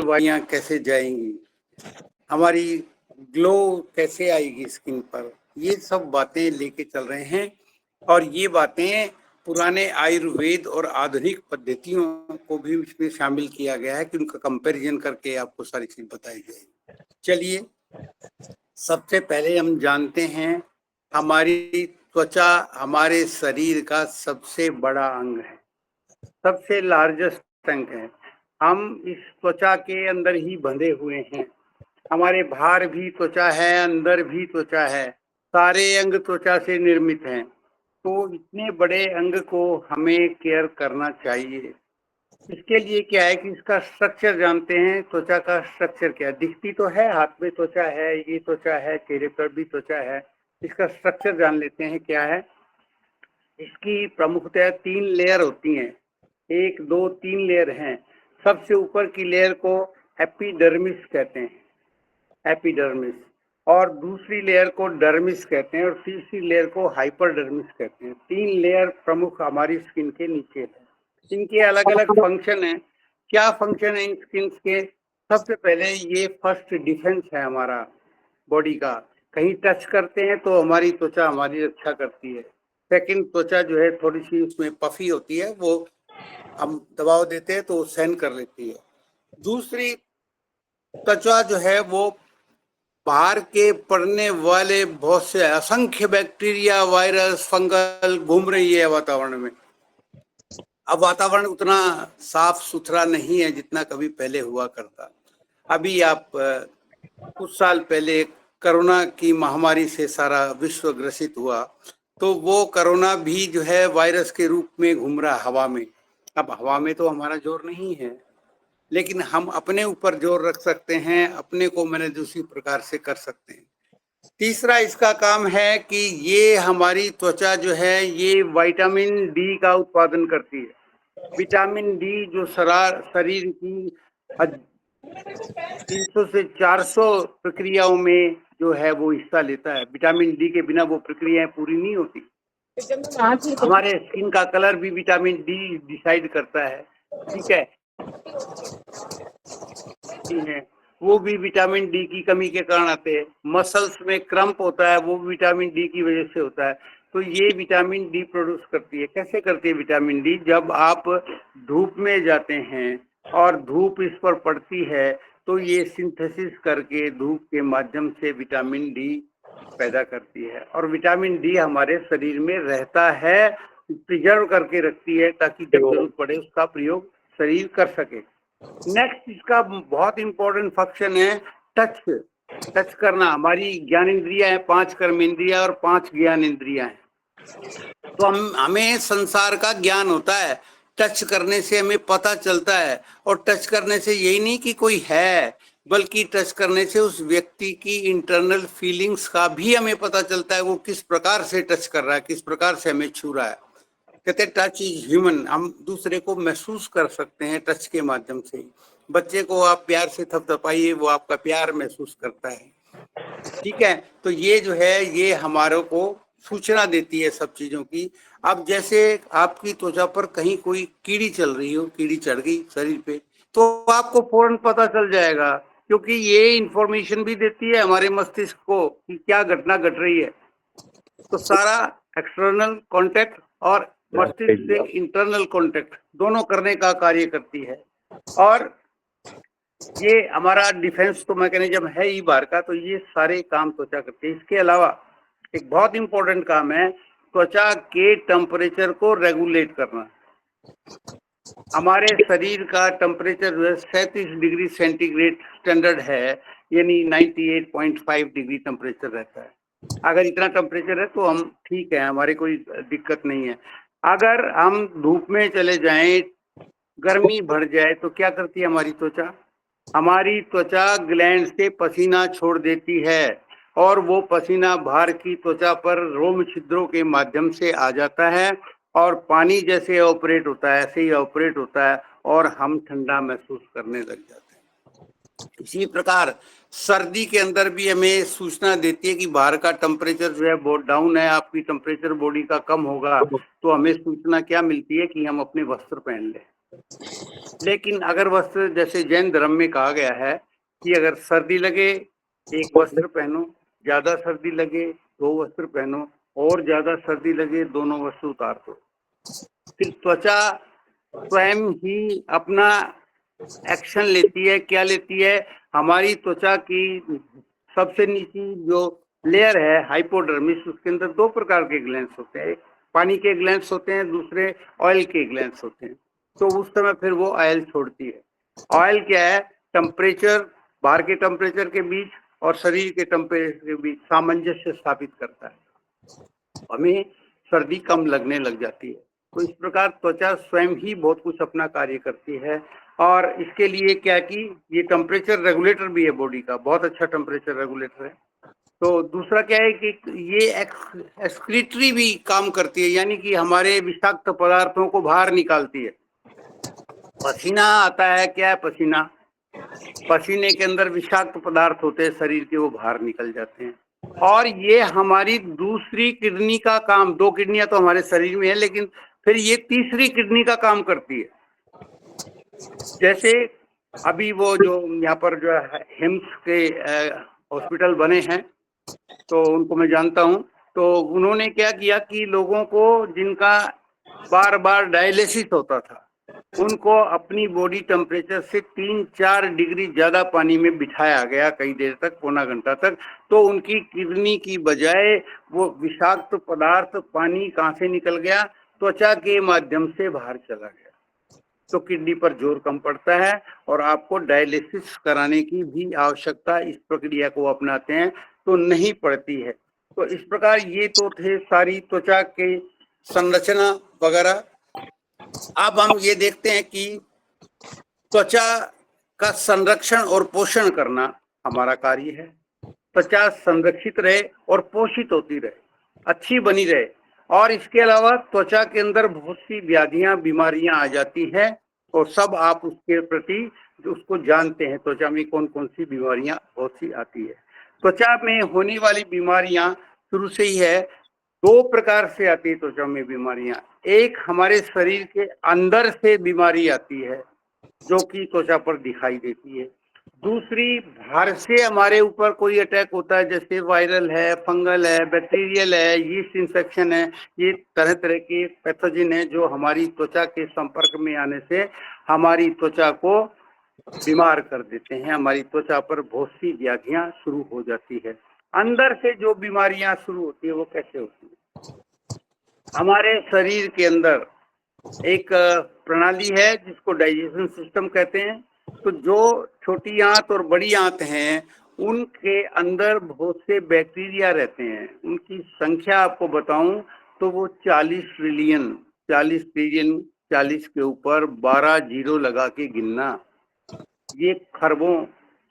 वाइयाँ कैसे जाएंगी, हमारी ग्लो कैसे आएगी स्किन पर, ये सब बातें लेके चल रहे हैं। और ये बातें पुराने आयुर्वेद और आधुनिक पद्धतियों को भी इसमें शामिल किया गया है कि उनका कंपैरिजन करके आपको सारी चीज बताई जाएगी। चलिए, सबसे पहले हम जानते हैं हमारी त्वचा हमारे शरीर का सबसे बड़ा अंग है, सबसे लार्जेस्ट अंग है। हम इस त्वचा के अंदर ही बंधे हुए हैं। हमारे बाहर भी त्वचा है, अंदर भी त्वचा है, सारे अंग त्वचा से निर्मित हैं। तो इतने बड़े अंग को हमें केयर करना चाहिए। इसके लिए क्या है कि इसका स्ट्रक्चर जानते हैं। त्वचा का स्ट्रक्चर क्या है? दिखती तो है, हाथ में त्वचा है, ये त्वचा है, चेहरे पर भी त्वचा है। इसका स्ट्रक्चर जान लेते हैं क्या है। इसकी प्रमुखतः 3 लेयर होती हैं। 1, 2, 3 लेयर हैं। सबसे ऊपर की लेयर को एपिडर्मिस कहते हैं, एपिडर्मिस। और दूसरी लेयर को डर्मिस कहते हैं और तीसरी लेयर को हाइपरडर्मिस कहते हैं। 3 लेयर प्रमुख हमारी स्किन के नीचे है। इनके अलग अलग फंक्शन है। क्या फंक्शन है इन स्किन के? सबसे पहले ये फर्स्ट डिफेंस है हमारा बॉडी का। कहीं टच करते हैं तो हमारी त्वचा हमारी रक्षा करती है। सेकंड, त्वचा जो है थोड़ी सी उसमें पफी होती है, वो हम दबाव देते हैं तो सहन कर लेती है। दूसरी, त्वचा जो है वो बाहर के पड़ने वाले बहुत से असंख्य बैक्टीरिया, वायरस, फंगल घूम रही है वातावरण में। अब वातावरण उतना साफ सुथरा नहीं है जितना कभी पहले हुआ करता। अभी आप कुछ साल पहले कोरोना की महामारी से सारा विश्व ग्रसित हुआ, तो वो कोरोना भी जो है वायरस के रूप में घूम रहा हवा में। अब हवा में तो हमारा जोर नहीं है, लेकिन हम अपने ऊपर जोर रख सकते हैं, अपने को मैंने दूसरी प्रकार से कर सकते हैं। तीसरा इसका काम है कि ये हमारी त्वचा जो है ये विटामिन डी का उत्पादन करती है। विटामिन डी जो शरीर की 300 से 400 प्रक्रियाओं में जो है वो हिस्सा लेता है। विटामिन डी के बिना वो प्रक्रियाएं पूरी नहीं होती। हमारे स्किन का कलर भी विटामिन डी डिसाइड करता है, ठीक है। वो भी विटामिन डी की कमी के कारण आते हैं। मसल्स में क्रम्प होता है, वो विटामिन डी की वजह से होता है। तो ये विटामिन डी प्रोड्यूस करती है। कैसे करती है विटामिन डी? जब आप धूप में जाते हैं और धूप इस पर पड़ती है तो ये सिंथेसिस करके धूप के माध्यम से विटामिन डी पैदा करती है। और विटामिन डी हमारे शरीर में रहता है, प्रिजर्व करके रखती है, ताकि जब जरूरत पड़े उसका प्रयोग शरीर कर सके। नेक्स्ट, इसका बहुत इंपॉर्टेंट फंक्शन है टच। टच करना। हमारी ज्ञान इंद्रिया है 5 कर्म इंद्रिया और 5 ज्ञान इंद्रिया है। तो हमें संसार का ज्ञान होता है। टच करने से हमें पता चलता है। और टच करने से यही नहीं कि कोई है, बल्कि टच करने से उस व्यक्ति की इंटरनल फीलिंग्स का भी हमें पता चलता है, वो किस प्रकार से टच कर रहा है, किस प्रकार से हमें छू रहा है। कहते हैं टच इज ह्यूमन। हम दूसरे को महसूस कर सकते हैं टच के माध्यम से। बच्चे को आप प्यार से थपथपाइए, वो आपका प्यार महसूस करता है, ठीक है। तो ये जो है ये हमारे को सूचना देती है सब चीजों की। अब जैसे आपकी त्वचा पर कहीं कोई कीड़ी चल रही हो, कीड़ी चढ़ गई शरीर पे, तो आपको फौरन पता चल जाएगा, क्योंकि ये इंफॉर्मेशन भी देती है हमारे मस्तिष्क को कि क्या घटना घट रही है। तो सारा एक्सटर्नल कांटेक्ट और मस्तिष्क से इंटरनल कांटेक्ट दोनों करने का कार्य करती है। और ये हमारा डिफेंस तो मैकेनिज्म है ही बाहर का, तो ये सारे काम त्वचा करती है। इसके अलावा एक बहुत इंपॉर्टेंट काम है त्वचा के टेम्परेचर को रेगुलेट करना। हमारे शरीर का टेम्परेचर जो है 37 डिग्री सेंटीग्रेड स्टैंडर्ड है, यानी 98.5 डिग्री टेम्परेचर रहता है। अगर इतना टेम्परेचर है तो हम ठीक है, हमारी कोई दिक्कत नहीं है। अगर हम धूप में चले जाएं, गर्मी बढ़ जाए, तो क्या करती है हमारी त्वचा? हमारी त्वचा ग्लैंड से पसीना छोड़ देती है और वो पसीना बाहर की त्वचा पर रोम छिद्रों के माध्यम से आ जाता है और पानी जैसे ऑपरेट होता है ऐसे ही ऑपरेट होता है और हम ठंडा महसूस करने लग जाते हैं। इसी प्रकार सर्दी के अंदर भी हमें सूचना देती है कि बाहर का टेम्परेचर जो है बहुत डाउन है, आपकी टेम्परेचर बॉडी का कम होगा, तो हमें सूचना क्या मिलती है कि हम अपने वस्त्र पहन लें। लेकिन अगर वस्त्र, जैसे जैन धर्म में कहा गया है कि अगर सर्दी लगे एक वस्त्र पहनो, ज्यादा सर्दी लगे दो वस्त्र पहनो, और ज्यादा सर्दी लगे दोनों वस्त्र उतार दो। फिर त्वचा स्वयं ही अपना एक्शन लेती है। क्या लेती है? हमारी त्वचा की सबसे नीचे जो लेयर है हाइपोडर्मिस, उसके अंदर दो प्रकार के ग्लैंड्स होते हैं, एक पानी के ग्लैंड्स होते हैं, दूसरे ऑयल के ग्लैंड्स होते हैं। तो उस समय फिर वो ऑयल छोड़ती है। ऑयल क्या है? टेम्परेचर, बाहर के टेम्परेचर के बीच और शरीर के टेम्परेचर के बीच सामंजस्य स्थापित करता है, हमें सर्दी कम लगने लग जाती है। तो इस प्रकार त्वचा स्वयं ही बहुत कुछ अपना कार्य करती है। और इसके लिए क्या कि ये टेम्परेचर रेगुलेटर भी है बॉडी का, बहुत अच्छा टेम्परेचर रेगुलेटर है। तो दूसरा क्या है कि ये एक्सक्रीटरी भी काम करती है, यानी कि हमारे विषाक्त पदार्थों को बाहर निकालती है। पसीना आता है, क्या है पसीना? पसीने के अंदर विषाक्त पदार्थ होते हैं शरीर के, वो बाहर निकल जाते हैं। और ये हमारी दूसरी किडनी का काम, दो किडनियां तो हमारे शरीर में है, लेकिन फिर ये तीसरी किडनी का काम करती है। जैसे अभी वो जो यहाँ पर जो है हिम्स के हॉस्पिटल बने हैं, तो उनको मैं जानता हूँ। तो उन्होंने क्या किया कि लोगों को जिनका बार बार डायलिसिस होता था, उनको अपनी बॉडी टेम्परेचर से 3-4 डिग्री ज्यादा पानी में बिठाया गया कई देर तक, पौना घंटा तक। तो उनकी किडनी की बजाय वो विषाक्त पदार्थ पानी कहाँ से निकल गया? त्वचा के माध्यम से बाहर चला गया। तो किडनी पर जोर कम पड़ता है और आपको डायलिसिस कराने की भी आवश्यकता, इस प्रक्रिया को अपनाते हैं तो नहीं पड़ती है। तो इस प्रकार ये तो थे सारी त्वचा के संरचना वगैरह। अब हम ये देखते हैं कि त्वचा का संरक्षण और पोषण करना हमारा कार्य है। त्वचा संरक्षित रहे और पोषित होती रहे, अच्छी बनी रहे। और इसके अलावा त्वचा के अंदर बहुत सी व्याधियां, बीमारियां आ जाती हैं, और सब आप उसके प्रति उसको जानते हैं, त्वचा में कौन कौन सी बीमारियां बहुत सी आती है। त्वचा में होने वाली बीमारियां शुरू से ही है, दो प्रकार से आती है त्वचा में बीमारियां। एक हमारे शरीर के अंदर से बीमारी आती है जो कि त्वचा पर दिखाई देती है। दूसरी, बाहर से हमारे ऊपर कोई अटैक होता है, जैसे वायरल है, फंगल है, बैक्टीरियल है, यीस्ट इन्फेक्शन है। ये तरह तरह के पैथोजन है जो हमारी त्वचा के संपर्क में आने से हमारी त्वचा को बीमार कर देते हैं, हमारी त्वचा पर बहुत सी व्याधियां शुरू हो जाती है। अंदर से जो बीमारियां शुरू होती है वो कैसे होती है? हमारे शरीर के अंदर एक प्रणाली है जिसको डाइजेशन सिस्टम कहते हैं। तो जो छोटी आंत और बड़ी आंत हैं, उनके अंदर बहुत से बैक्टीरिया रहते हैं। उनकी संख्या आपको बताऊं तो वो 40 ट्रिलियन, 40 ट्रिलियन, 40 के ऊपर 12 जीरो लगा के गिनना, ये खरबों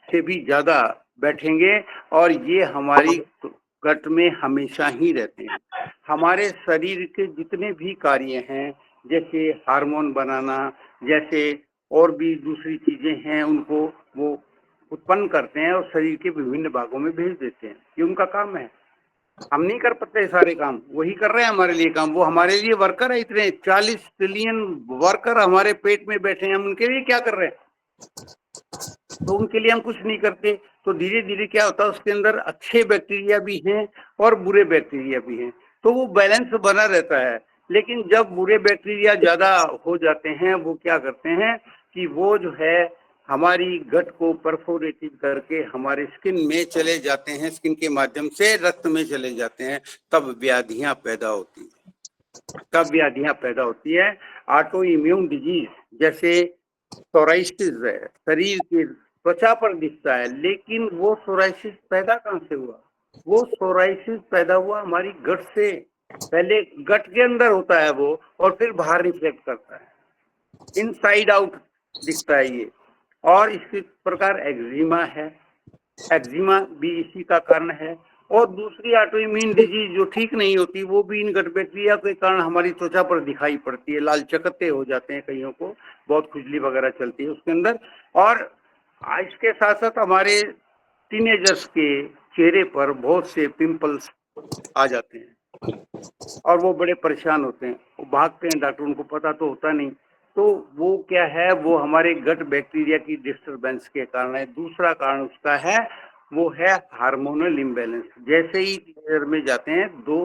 से भी ज्यादा बैठेंगे। और ये हमारी गट में हमेशा ही रहते हैं। हमारे शरीर के जितने भी कार्य हैं, जैसे हार्मोन बनाना, जैसे और भी दूसरी चीजें हैं, उनको वो उत्पन्न करते हैं और शरीर के विभिन्न भागों में भेज देते हैं। ये उनका काम है। हम नहीं कर पाते सारे काम, वही कर रहे हैं हमारे लिए काम। वो हमारे लिए वर्कर है। इतने 40 ट्रिलियन वर्कर हमारे पेट में बैठे हैं, हम उनके लिए क्या कर रहे हैं? तो उनके लिए हम कुछ नहीं करते। तो धीरे धीरे क्या होता है, उसके अंदर अच्छे बैक्टीरिया भी हैं और बुरे बैक्टीरिया भी हैं, तो वो बैलेंस बना रहता है। लेकिन जब बुरे बैक्टीरिया ज्यादा हो जाते हैं, वो क्या करते हैं कि वो जो है हमारी गट को परफोरेटेड करके हमारे स्किन में चले जाते हैं, स्किन के माध्यम से रक्त में चले जाते हैं। तब व्याधियां पैदा होती है, तब व्याधियां पैदा होती है। ऑटो इम्यून डिजीज, जैसे सोराइसिस है, शरीर की त्वचा पर दिखता है, लेकिन वो सोराइसिस पैदा कहाँ से हुआ? वो सोराइसिस पैदा हुआ हमारी गट से। पहले गट के अंदर होता है वो, और फिर बाहर रिफ्लेक्ट करता है, इनसाइड आउट दिखता है ये। और इसी प्रकार एक्जिमा है, एक्जिमा भी इसी का कारण है। और दूसरी ऑटो इम्यून डिजीज जो ठीक नहीं होती, वो भी इन गट बैक्टीरिया के कारण हमारी त्वचा पर दिखाई पड़ती है। लाल चकत्ते हो जाते हैं कईयों को, बहुत खुजली वगैरह चलती है उसके अंदर। और इसके साथ साथ हमारे टीनेजर्स के चेहरे पर बहुत से पिंपल्स आ जाते हैं और वो बड़े परेशान होते हैं, वो भागते हैं डॉक्टर, उनको पता तो होता नहीं। तो वो क्या है, वो हमारे गट बैक्टीरिया की डिस्टरबेंस के कारण है। दूसरा कारण उसका है वो है हार्मोनल इम्बैलेंस। जैसे ही टीनेजर में जाते हैं, दो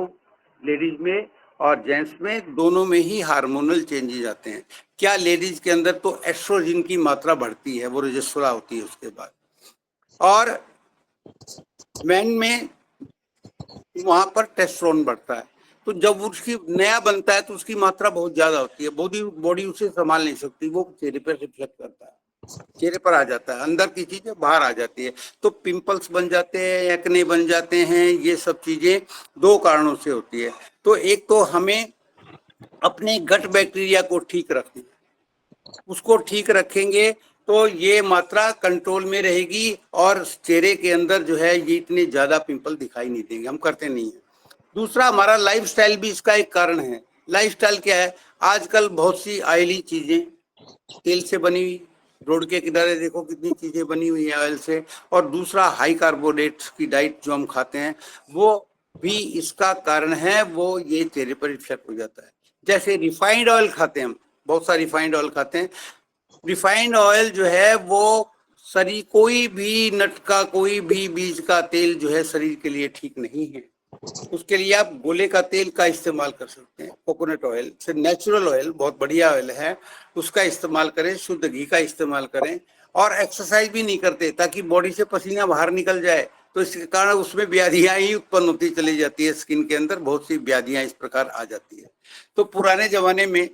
लेडीज में और जेंट्स में दोनों में ही हार्मोनल चेंजेस आते हैं। क्या लेडीज के अंदर तो एस्ट्रोजन की मात्रा बढ़ती है, वो रजस्वला होती है उसके बाद, और मैन में वहां पर टेस्टोस्टेरोन बढ़ता है। तो जब उसकी नया बनता है तो उसकी मात्रा बहुत ज्यादा होती है, बॉडी उसे संभाल नहीं सकती, वो चेहरे पर रिफ्लेक्ट करता है, चेहरे पर आ जाता है, अंदर की चीजें बाहर आ जाती है। तो पिंपल्स बन जाते हैं, एक्ने बन जाते हैं, ये सब चीजें दो कारणों से होती है। तो एक तो हमें अपने गट बैक्टीरिया को ठीक रखना, उसको ठीक रखेंगे तो ये मात्रा कंट्रोल में रहेगी और चेहरे के अंदर जो है ये इतने ज्यादा पिंपल दिखाई नहीं देंगे, हम करते नहीं है। दूसरा, हमारा लाइफस्टाइल भी इसका एक कारण है। लाइफस्टाइल क्या है, आजकल बहुत सी ऑयली चीजें तेल से बनी हुई, रोड के किनारे देखो कितनी चीजें बनी हुई है ऑयल से। और दूसरा, हाई कार्बोहाइड्रेट्स की डाइट जो हम खाते हैं वो भी इसका कारण है, वो ये चेहरे पर इफेक्ट हो जाता है। जैसे रिफाइंड ऑयल खाते हैं हम, बहुत सा रिफाइंड ऑयल खाते हैं। रिफाइंड ऑयल जो है वो शरीर, कोई भी नट का, कोई भी बीज का तेल जो है शरीर के लिए ठीक नहीं है। उसके लिए आप गोले का तेल का इस्तेमाल कर सकते हैं, कोकोनट ऑयल से, नेचुरल ऑयल बहुत बढ़िया ऑयल है, उसका इस्तेमाल करें, शुद्ध घी का इस्तेमाल करें। और एक्सरसाइज भी नहीं करते ताकि बॉडी से पसीना बाहर निकल जाए, तो इसके कारण उसमें व्याधियां ही उत्पन्न होती चली जाती है, स्किन के अंदर बहुत सी व्याधियां इस प्रकार आ जाती है। तो पुराने जमाने में,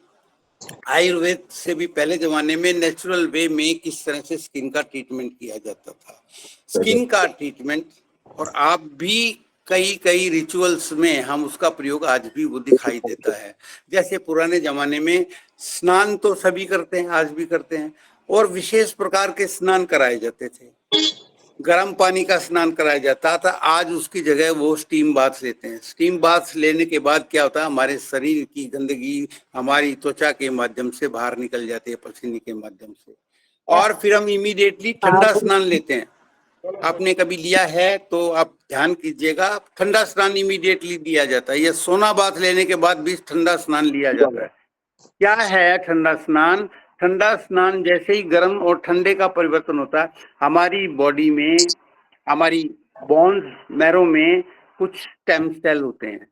आयुर्वेद से भी पहले जमाने में, नेचुरल वे में किस तरह से स्किन का ट्रीटमेंट किया जाता था, स्किन का ट्रीटमेंट। और आप भी कई कई रिचुअल्स में हम उसका प्रयोग आज भी वो दिखाई देता है। जैसे पुराने जमाने में स्नान तो सभी करते हैं, आज भी करते हैं, और विशेष प्रकार के स्नान कराए जाते थे। गर्म पानी का स्नान कराया जाता था, आज उसकी जगह वो स्टीम बाथ लेते हैं। स्टीम बाथ लेने के बाद क्या होता है, हमारे शरीर की गंदगी हमारी त्वचा के माध्यम से बाहर निकल जाती है, पसीने के माध्यम से, और फिर हम इमीडिएटली ठंडा स्नान लेते हैं। आपने कभी लिया है तो आप ध्यान कीजिएगा, ठंडा स्नान इमीडिएटली दिया जाता है, या सोना बाथ लेने के बाद भी ठंडा स्नान लिया जाता है। क्या है ठंडा स्नान? ठंडा स्नान जैसे ही गर्म और ठंडे का परिवर्तन होता है, हमारी बॉडी में, हमारी बोन्स, मैरो में कुछ स्टेम सेल होते हैं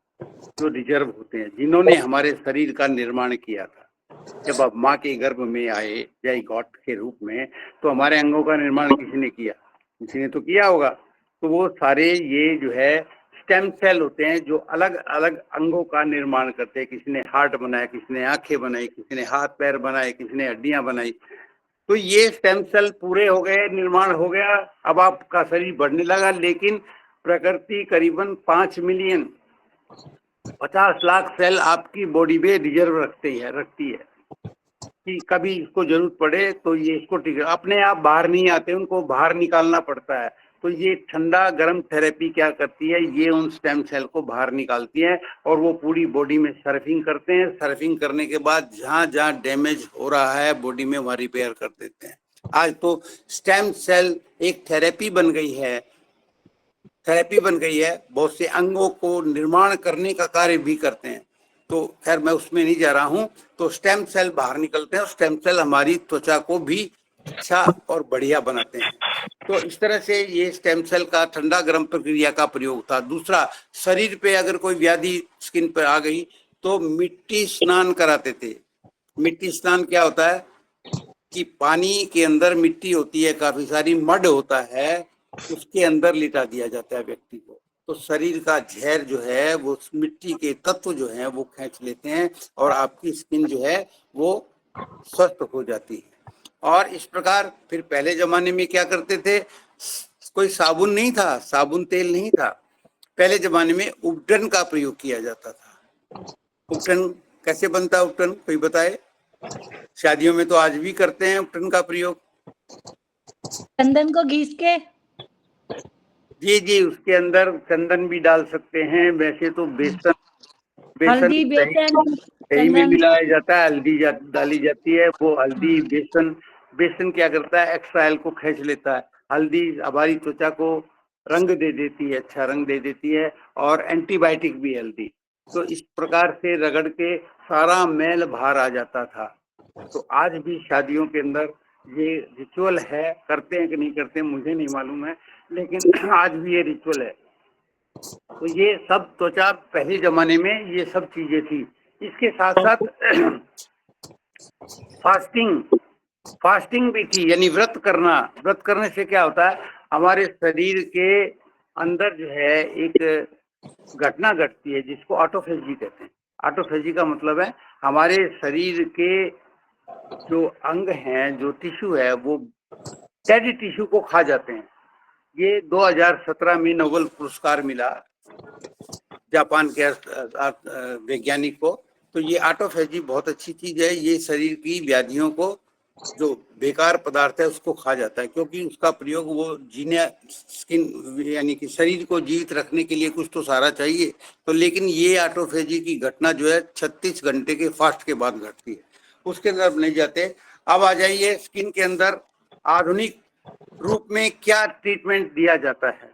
जो रिजर्व होते हैं, जिन्होंने हमारे शरीर का निर्माण किया था। जब आप माँ के गर्भ में आए जाइगोट के रूप में, तो हमारे अंगों का निर्माण किसी ने किया? किसी ने तो किया होगा। तो वो सारे ये जो है स्टेम सेल होते हैं जो अलग अलग अंगों का निर्माण करते हैं। किसी ने हार्ट बनाया, किसी ने आंखें बनाई, किसी ने हाथ पैर बनाए, किसी ने हड्डियां बनाई। तो ये स्टेम सेल पूरे हो गए, निर्माण हो गया, अब आपका शरीर बढ़ने लगा। लेकिन प्रकृति करीबन 5 मिलियन 50 लाख सेल आपकी बॉडी में रिजर्व रखती है कि कभी इसको जरूरत पड़े तो ये इसको ठीक है, अपने आप बाहर नहीं आते, उनको बाहर निकालना पड़ता है। तो ये ठंडा गर्म थेरेपी क्या करती है, ये उन स्टेम सेल को बाहर निकालती है और वो पूरी बॉडी में सर्फिंग करते हैं। सर्फिंग करने के बाद जहां जहां डैमेज हो रहा है बॉडी में, वहां रिपेयर कर देते हैं। आज तो स्टेम सेल एक थेरेपी बन गई है, बहुत से अंगों को निर्माण करने का कार्य भी करते हैं। तो खैर मैं उसमें नहीं जा रहा हूं। तो स्टेम सेल बाहर निकलते हैं और स्टेम सेल हमारी त्वचा को भी अच्छा और बढ़िया बनाते हैं। तो इस तरह से ये स्टेम सेल का ठंडा गर्म प्रक्रिया का प्रयोग था। दूसरा, शरीर पे अगर कोई व्याधि स्किन पर आ गई तो मिट्टी स्नान कराते थे। मिट्टी स्नान क्या होता है कि पानी के अंदर मिट्टी होती है, काफी सारी मड होता है, उसके अंदर लिटा दिया जाता है व्यक्ति को। तो शरीर का जहर जो है वो मिट्टी के तत्व जो है वो खींच लेते हैं और आपकी स्किन जो है वो स्वस्थ हो जाती है। और इस प्रकार फिर पहले जमाने में क्या करते थे, कोई साबुन नहीं था, साबुन तेल नहीं था। पहले जमाने में उपटन का प्रयोग किया जाता था। उपटन कैसे बनता है, उपटन कोई बताए? शादियों में तो आज भी करते हैं उपटन का प्रयोग। चंदन को घिस के, जी जी, उसके अंदर चंदन भी डाल सकते हैं। वैसे तो बेसन, हल्दी, बेसन, दही में चंदन। मिलाया जाता है, हल्दी डाली जाती है। वो हल्दी बेसन क्या करता है, एक्स्ट्रा ऑयल को खींच लेता है। हल्दी हमारी त्वचा को रंग दे देती है, अच्छा रंग दे देती है, और एंटीबायोटिक भी हल्दी। तो इस प्रकार से रगड़ के सारा मैल बाहर आ जाता था। तो आज भी शादियों के अंदर ये रिचुअल है, करते हैं कि नहीं करते हैं मुझे नहीं मालूम है, लेकिन आज भी ये रिचुअल है। तो ये सब त्वचा पहले जमाने में ये सब चीजें थी। इसके साथ साथ फास्टिंग भी थी, यानी व्रत करना। व्रत करने से क्या होता है, हमारे शरीर के अंदर जो है एक घटना घटती है जिसको ऑटोफेजी कहते हैं। ऑटोफेजी का मतलब है हमारे शरीर के जो अंग हैं, जो टिश्यू है, वो डेड टिश्यू को खा जाते हैं। ये 2017 में नोबेल पुरस्कार मिला जापान के वैज्ञानिक को। तो ये ऑटोफेजी बहुत अच्छी चीज है, ये शरीर की व्याधियों को, जो बेकार पदार्थ है उसको खा जाता है, क्योंकि उसका प्रयोग वो जीने स्किन यानी कि शरीर को जीवित रखने के लिए कुछ तो सहारा चाहिए। तो लेकिन ये ऑटोफेजी की घटना जो है 36 घंटे के फास्ट के बाद घटती है, उसके अंदर अब नहीं जाते। अब आ जाइए स्किन के अंदर आधुनिक रूप में क्या ट्रीटमेंट दिया जाता है।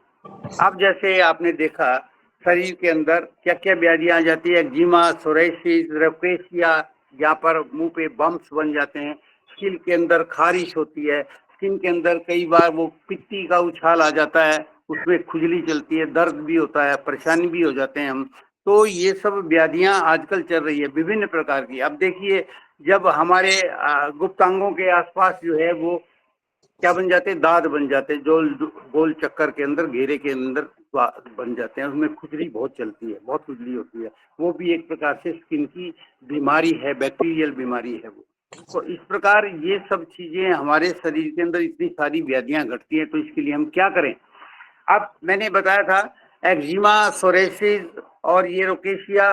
अब जैसे आपने देखा शरीर के अंदर क्या क्या बीमारियां आ जाती है, एक्जिमा, सोराइसिस, रोकेशिया, यहाँ पर मुंह पे बम्प्स बन जाते हैं, स्किन के अंदर खारिश होती है, स्किन के अंदर कई बार वो पित्ती का उछाल आ जाता है, उसमें खुजली चलती है, दर्द भी होता है, परेशानी भी हो जाते हैं हम। तो ये सब व्याधियां आजकल चल रही है विभिन्न प्रकार की। अब देखिए जब हमारे गुप्तांगों के आसपास जो है वो क्या बन जाते हैं, दाद बन जाते हैं, जो गोल चक्कर के अंदर, घेरे के अंदर बन जाते हैं, उसमें खुजली बहुत चलती है, बहुत खुजली होती है। वो भी एक प्रकार से स्किन की बीमारी है, बैक्टीरियल बीमारी है वो। तो इस प्रकार ये सब चीजें हमारे शरीर के अंदर इतनी सारी व्याधियां घटती हैं, तो इसके लिए हम क्या करें। अब मैंने बताया था एक्जिमा, सोरेसिस और ये रोकेशिया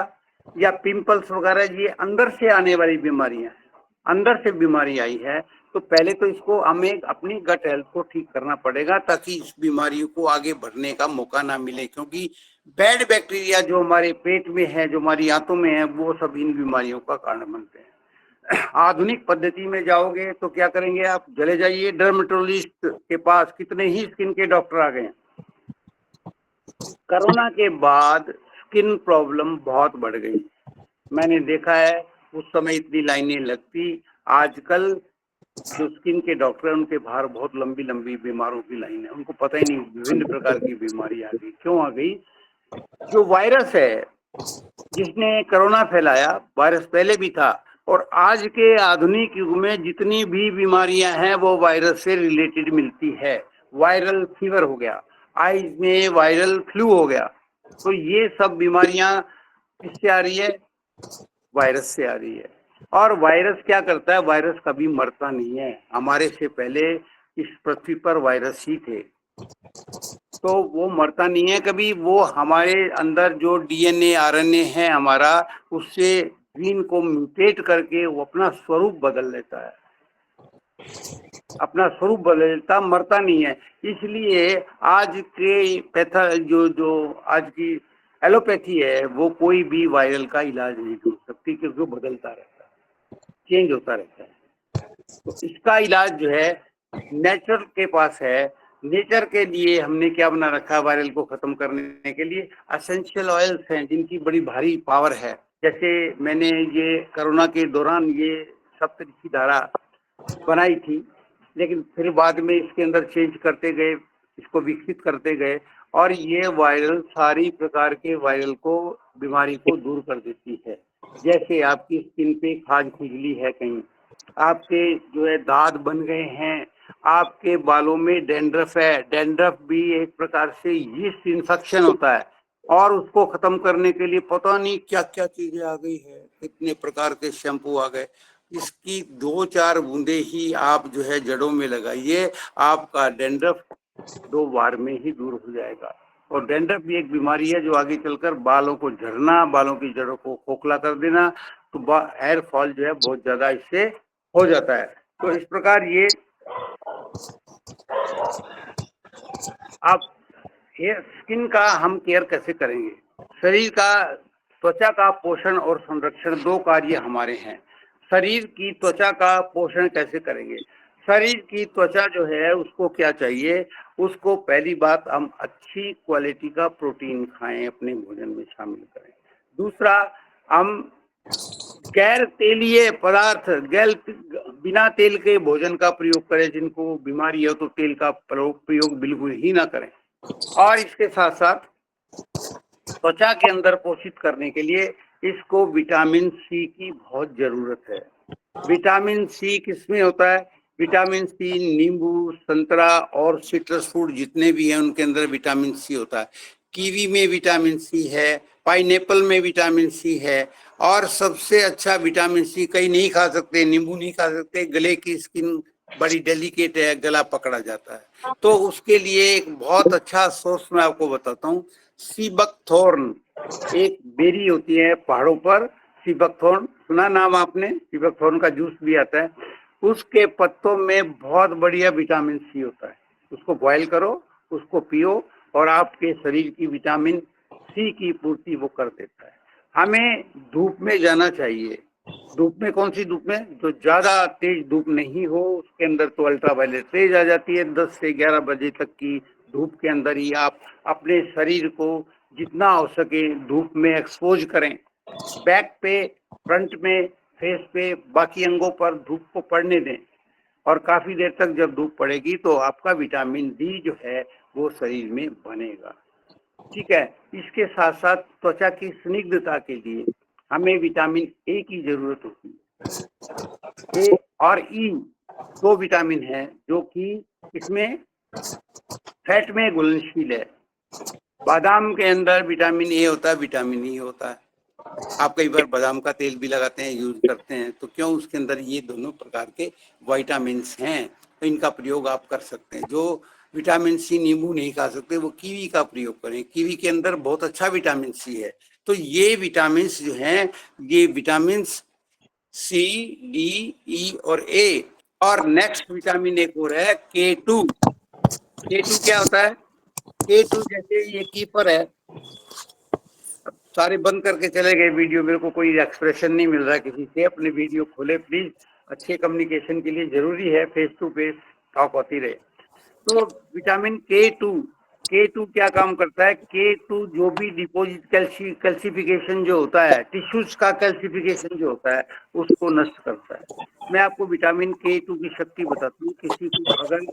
या पिंपल्स वगैरह, ये अंदर से आने वाली बीमारियां हैं, अंदर से बीमारी आई है। तो पहले तो इसको हमें अपनी गट हेल्थ को ठीक करना पड़ेगा, ताकि इस बीमारियों को आगे बढ़ने का मौका ना मिले, क्योंकि बैड बैक्टीरिया जो हमारे पेट में है, जो हमारी आंतों में है, वो सब इन बीमारियों का कारण बनते हैं। आधुनिक पद्धति में जाओगे तो क्या करेंगे आप, चले जाइए डर्मेटोलॉजिस्ट के पास, कितने ही स्किन के डॉक्टर आ गए हैं। कोरोना के बाद स्किन प्रॉब्लम बहुत बढ़ गई, मैंने देखा है। उस समय इतनी लाइनें लगती, आजकल जो स्किन के डॉक्टर हैं उनके बाहर बहुत लंबी लंबी बीमारों की लाइन है, उनको पता ही नहीं विभिन्न प्रकार की बीमारी आ गई, क्यों आ गई। जो वायरस है जिसने कोरोना फैलाया, वायरस पहले भी था, और आज के आधुनिक युग में जितनी भी बीमारियां हैं वो वायरस से रिलेटेड मिलती है। वायरल फीवर हो गया, आइज में वायरल फ्लू हो गया, तो ये सब बीमारियां किससे आ रही है, वायरस से आ रही है। और वायरस क्या करता है, वायरस कभी मरता नहीं है। हमारे से पहले इस पृथ्वी पर वायरस ही थे, तो वो मरता नहीं है कभी। वो हमारे अंदर जो डीएनए आरएनए है हमारा, उससे जीन को म्यूटेट करके वो अपना स्वरूप बदल लेता है, अपना स्वरूप बदल लेता, मरता नहीं है। इसलिए आज के जो आज की एलोपैथी है, वो कोई भी वायरल का इलाज नहीं ढूंढ सकती, क्योंकि वो बदलता रहता है, चेंज होता रहता है। तो इसका इलाज जो है नेचर के पास है। नेचर के लिए हमने क्या बना रखा है, वायरल को खत्म करने के लिए एसेंशियल ऑयल्स हैं जिनकी बड़ी भारी पावर है। जैसे मैंने ये कोरोना के दौरान ये सप्तऋषि धारा बनाई थी, लेकिन फिर बाद में इसके अंदर चेंज करते गए, इसको विकसित करते गए, और ये वायरल सारी प्रकार के वायरल को, बीमारी को दूर कर देती है। जैसे आपकी स्किन पे खाज खुजली है, कहीं आपके जो है दाद बन गए हैं, आपके बालों में डेंड्रफ है, डेंड्रफ भी एक प्रकार से यीस्ट इन्फेक्शन होता है, और उसको खत्म करने के लिए पता नहीं क्या क्या चीजें आ गई है, कितने प्रकार के शैम्पू आ गए। इसकी 2-4 बूंदे ही आप जो है जड़ों में लगाइए, आपका डेंड्रफ 2 बार में ही दूर हो जाएगा। और डेंड्रफ भी एक बीमारी है जो आगे चलकर बालों को झड़ना, बालों की जड़ों को खोखला कर देना, तो हेयर फॉल जो है बहुत ज्यादा इससे हो जाता है। तो इस प्रकार ये आप हेयर स्किन का हम केयर कैसे करेंगे। शरीर का, त्वचा का पोषण और संरक्षण 2 कार्य हमारे हैं। शरीर की त्वचा का पोषण कैसे करेंगे, शरीर की त्वचा जो है उसको क्या चाहिए, उसको पहली बात हम अच्छी क्वालिटी का प्रोटीन खाएं, अपने भोजन में शामिल करें। दूसरा, हम गैर तेलीय पदार्थ, गैर बिना तेल के भोजन का प्रयोग करें। जिनको बीमारी हो तो तेल का प्रयोग बिल्कुल ही ना करें। और इसके साथ साथ त्वचा के अंदर पोषित करने के लिए इसको विटामिन सी की बहुत जरूरत है। विटामिन सी किसमें होता है? विटामिन सी नींबू, संतरा और सिट्रस फ्रूट जितने भी हैं उनके अंदर विटामिन सी होता है। कीवी में विटामिन सी है, पाइनएप्पल में विटामिन सी है। और सबसे अच्छा विटामिन सी कई नहीं खा सकते, नींबू नहीं खा सकते, गले की स्किन बड़ी डेलिकेट है, गला पकड़ा जाता है। तो उसके लिए एक बहुत अच्छा सोर्स मैं आपको बताता हूँ। सीबक थोर्न एक बेरी होती है पहाड़ों पर, सीबक थोर्न सुना नाम आपने? सीबक थोर्न का जूस भी आता है। उसके पत्तों में बहुत बढ़िया विटामिन सी होता है। उसको बॉयल करो, उसको पियो और आपके शरीर की विटामिन सी की पूर्ति वो कर देता है। हमें धूप में जाना चाहिए। धूप में कौन सी धूप में? जो ज्यादा तेज धूप नहीं हो, उसके अंदर तो अल्ट्रावायलेट रेज आ जाती है। 10 से 11 बजे तक की धूप के अंदर ही आप अपने शरीर को जितना हो सके धूप में एक्सपोज करें। बैक पे, फ्रंट में, फेस पे, बाकी अंगों पर धूप को पड़ने दें। और काफी देर तक जब धूप पड़ेगी तो आपका विटामिन डी जो है वो शरीर में बनेगा। ठीक है। इसके साथ साथ त्वचा की स्निग्धता के लिए हमें विटामिन ए की जरूरत होती है। ए और ई दो विटामिन है जो कि इसमें फैट में घुलनशील है। बादाम के अंदर विटामिन ए होता है, विटामिन ई होता है। आप कई बार बादाम का तेल भी लगाते हैं, यूज करते हैं, तो क्यों? उसके अंदर ये दोनों प्रकार के विटामिन हैं, तो इनका प्रयोग आप कर सकते हैं। जो विटामिन सी नींबू नहीं खा सकते वो कीवी का प्रयोग करें। कीवी के अंदर बहुत अच्छा विटामिन सी है। तो ये विटामिन जो हैं, ये विटामिन सी, डी, ई और ए। और नेक्स्ट विटामिन एक और है K2। K2 क्या होता है? K2 जैसे ये कीपर है, सारे बंद करके चले गए वीडियो, मेरे को कोई एक्सप्रेशन नहीं मिल रहा किसी से। अपने वीडियो खोले प्लीज, अच्छे कम्युनिकेशन के लिए जरूरी है फेस टू फेस टॉक होती रहे। तो विटामिन K2 क्या काम करता है? K2 जो भी डिपोजिट कैल्सिफिकेशन जो होता है, टिश्यूज का कैल्सिफिकेशन जो होता है उसको नष्ट करता है। मैं आपको विटामिन K2 की शक्ति बताता हूँ। किसी को अगर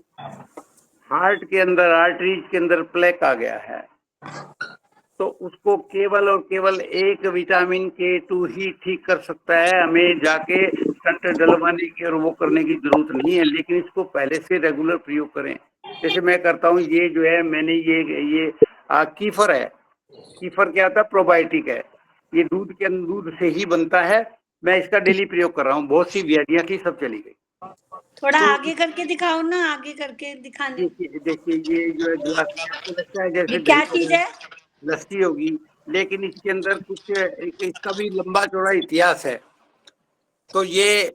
हार्ट के अंदर, आर्टरीज के अंदर प्लेक आ गया है तो उसको केवल और केवल एक विटामिन K2 ही ठीक कर सकता है। हमें जाके स्टंट डलवाने की और वो करने की जरूरत नहीं है, लेकिन इसको पहले से रेगुलर प्रयोग करें। जैसे मैं करता हूँ, ये जो है मैंने ये कीफर है। कीफर क्या होता है? प्रोबायोटिक है। ये दूध से ही बनता है। मैं इसका डेली प्रयोग कर रहा हूँ। बहुत सी बीमारियां थी, सब चली गई। थोड़ा तो आगे करके दिखाओ ना, आगे करके दिखाने। देखिए ये जो है गिलास में आपको लगता है ये जैसे क्या दही चीज वगैरह, है? लस्सी होगी, लेकिन इसके अंदर कुछ इसका भी लंबा चौड़ा इतिहास है। तो ये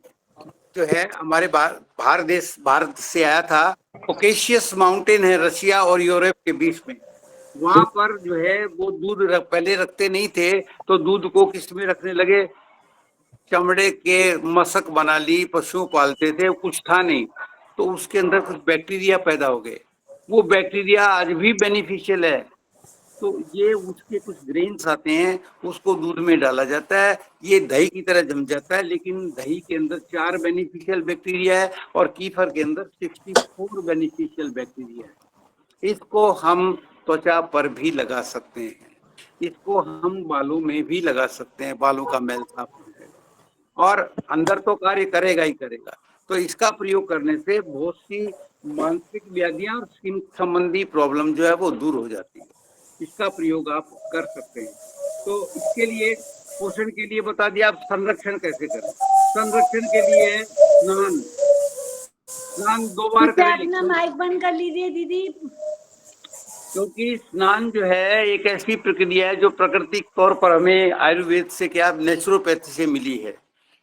जो है हमारे भारत से आया था। कोकेशियस माउंटेन है रशिया और यूरोप के बीच में। वहां पर जो है वो दूध पहले रखते नहीं थे, तो दूध को किस में रखने लगे? चमड़े के मशक बना ली। पशु पालते थे, कुछ था नहीं, तो उसके अंदर कुछ बैक्टीरिया पैदा हो गए। वो बैक्टीरिया आज भी बेनिफिशियल है। तो ये उसके कुछ ग्रेन्स आते हैं, उसको दूध में डाला जाता है, ये दही की तरह जम जाता है। लेकिन दही के अंदर 4 बेनिफिशियल बैक्टीरिया है और कीफर के अंदर 64 बेनिफिशियल बैक्टीरिया है। इसको हम त्वचा पर भी लगा सकते हैं, इसको हम बालों में भी लगा सकते हैं, बालों का मैल साफ हो जाएगा और अंदर तो कार्य करेगा ही करेगा। तो इसका प्रयोग करने से बहुत सी मानसिक व्याधियां और स्किन संबंधी प्रॉब्लम जो है वो दूर हो जाती है। इसका प्रयोग आप कर सकते हैं। तो इसके लिए पोषण के लिए बता दिया। आप संरक्षण कैसे करें? संरक्षण के लिए है स्नान। स्नान 2 बार कृपया करें, अपना माइक बंद कर लीजिए दीदी। क्योंकि स्नान जो है एक ऐसी प्रक्रिया है जो प्राकृतिक तौर पर हमें आयुर्वेद से क्या नेचुरोपैथी से मिली है।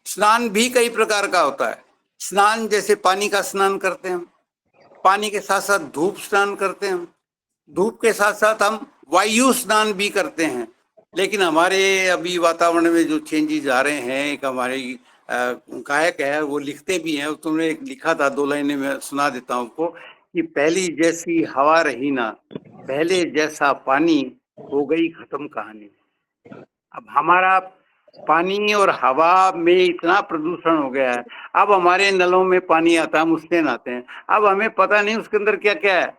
स्नान भी कई प्रकार का होता है। स्नान जैसे पानी का स्नान करते हैं हम, पानी के साथ साथ धूप स्नान करते हैं हम, धूप के साथ साथ हम वायु स्नान भी करते हैं। लेकिन हमारे अभी वातावरण में जो चेंजेस आ रहे हैं, एक हमारे गायक है वो लिखते भी हैं, तुमने एक लिखा था 2 लाइनें में सुना देता हूँ आपको कि पहली जैसी हवा रही ना, पहले जैसा पानी, हो गई खत्म कहानी। अब हमारा पानी और हवा में इतना प्रदूषण हो गया है। अब हमारे नलों में पानी आता है, हम उससे नहाते हैं। अब हमें पता नहीं उसके अंदर क्या क्या है,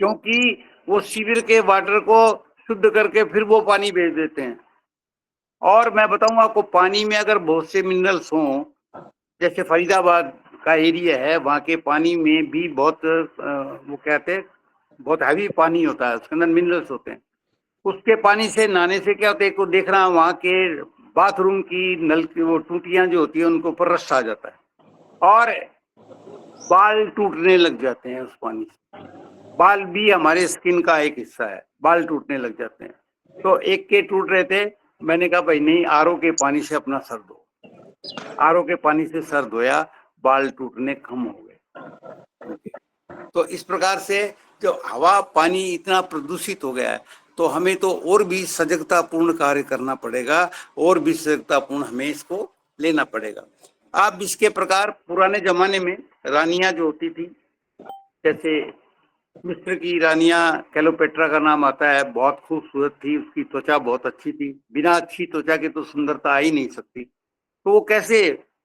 क्योंकि वो सीवर के वाटर को शुद्ध करके फिर वो पानी भेज देते हैं। और मैं बताऊं आपको, पानी में अगर बहुत से मिनरल्स हों, जैसे फरीदाबाद का एरिया है, वहाँ के पानी में भी बहुत वो कहते हैं बहुत हैवी पानी होता है, उसके अंदर मिनरल्स होते हैं। उसके पानी से नहाने से क्या होता है, को देख रहा हूँ वहाँ के बाथरूम की नल की वो टूटियां जो होती है उनके ऊपर रस्ट आ जाता है और बाल टूटने लग जाते हैं उस पानी से। बाल भी हमारे स्किन का एक हिस्सा है, बाल टूटने लग जाते हैं। तो एक के टूट रहे थे, मैंने कहा भाई नहीं, आरओ के पानी से अपना सर धो। आरओ के पानी से सर धोया, बाल टूटने कम हो गए। तो इस प्रकार से जो हवा पानी इतना प्रदूषित हो गया है, तो हमें तो और भी सजगतापूर्ण कार्य करना पड़ेगा, और भी सजगतापूर्ण हमें इसको लेना पड़ेगा। आप इसके प्रकार पुराने जमाने में रानियां जो होती थी, जैसे मिस्र की रानियां, कैलोपेट्रा का नाम आता है, बहुत खूबसूरत थी, उसकी त्वचा बहुत अच्छी थी। बिना अच्छी त्वचा के तो सुंदरता आ ही नहीं सकती। तो वो कैसे,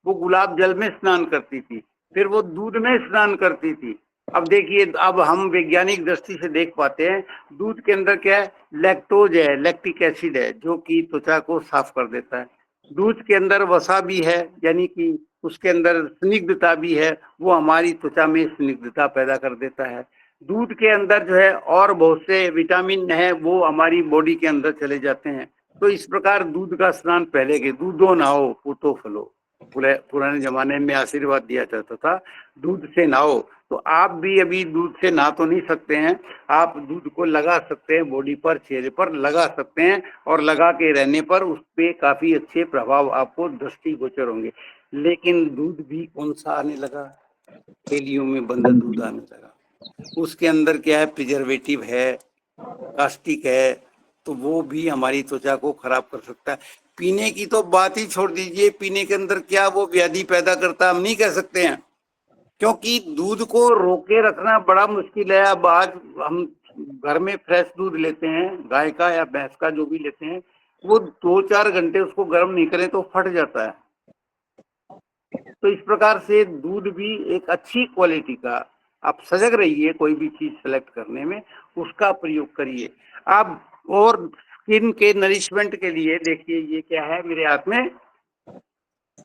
वो गुलाब जल में स्नान करती थी, फिर वो दूध में स्नान करती थी। अब देखिए, अब हम वैज्ञानिक दृष्टि से देख पाते हैं, दूध के अंदर क्या है, लैक्टोज है, लैक्टिक एसिड है, जो कि त्वचा को साफ कर देता है। दूध के अंदर वसा भी है, यानी कि उसके अंदर स्निग्धता भी है, वो हमारी त्वचा में स्निग्धता पैदा कर देता है। दूध के अंदर जो है और बहुत से विटामिन है, वो हमारी बॉडी के अंदर चले जाते हैं। तो इस प्रकार दूध का स्नान पहले के, दूधो नहाओ पूतो फलो, पुराने जमाने में आशीर्वाद दिया जाता था, दूध से नहाओ। तो आप भी अभी दूध से नहा तो नहीं सकते हैं, आप दूध को लगा सकते हैं, बॉडी पर, चेहरे पर लगा सकते हैं, और लगा के रहने पर उस पर काफी अच्छे प्रभाव आपको दृष्टिगोचर होंगे। लेकिन दूध भी कौन सा आने लगा, थैलियों में बंद दूध आने लगा। उसके अंदर क्या है, प्रिजर्वेटिव है, कास्टिक है, तो वो भी हमारी त्वचा को खराब कर सकता है। पीने की तो बात ही छोड़ दीजिए, पीने के अंदर क्या वो व्याधि पैदा करता, हम नहीं कह सकते हैं, क्योंकि दूध को रोके रखना बड़ा मुश्किल है। अब आज हम घर में फ्रेश दूध लेते हैं, गाय का या भैंस का जो भी लेते हैं, वो 2-4 घंटे उसको गर्म नहीं करें तो फट जाता है। तो इस प्रकार से दूध भी एक अच्छी क्वालिटी का, आप सजग रहिए कोई भी चीज सेलेक्ट करने में, उसका प्रयोग करिए आप। और स्किन के नरिशमेंट के लिए देखिए, ये क्या है मेरे हाथ में,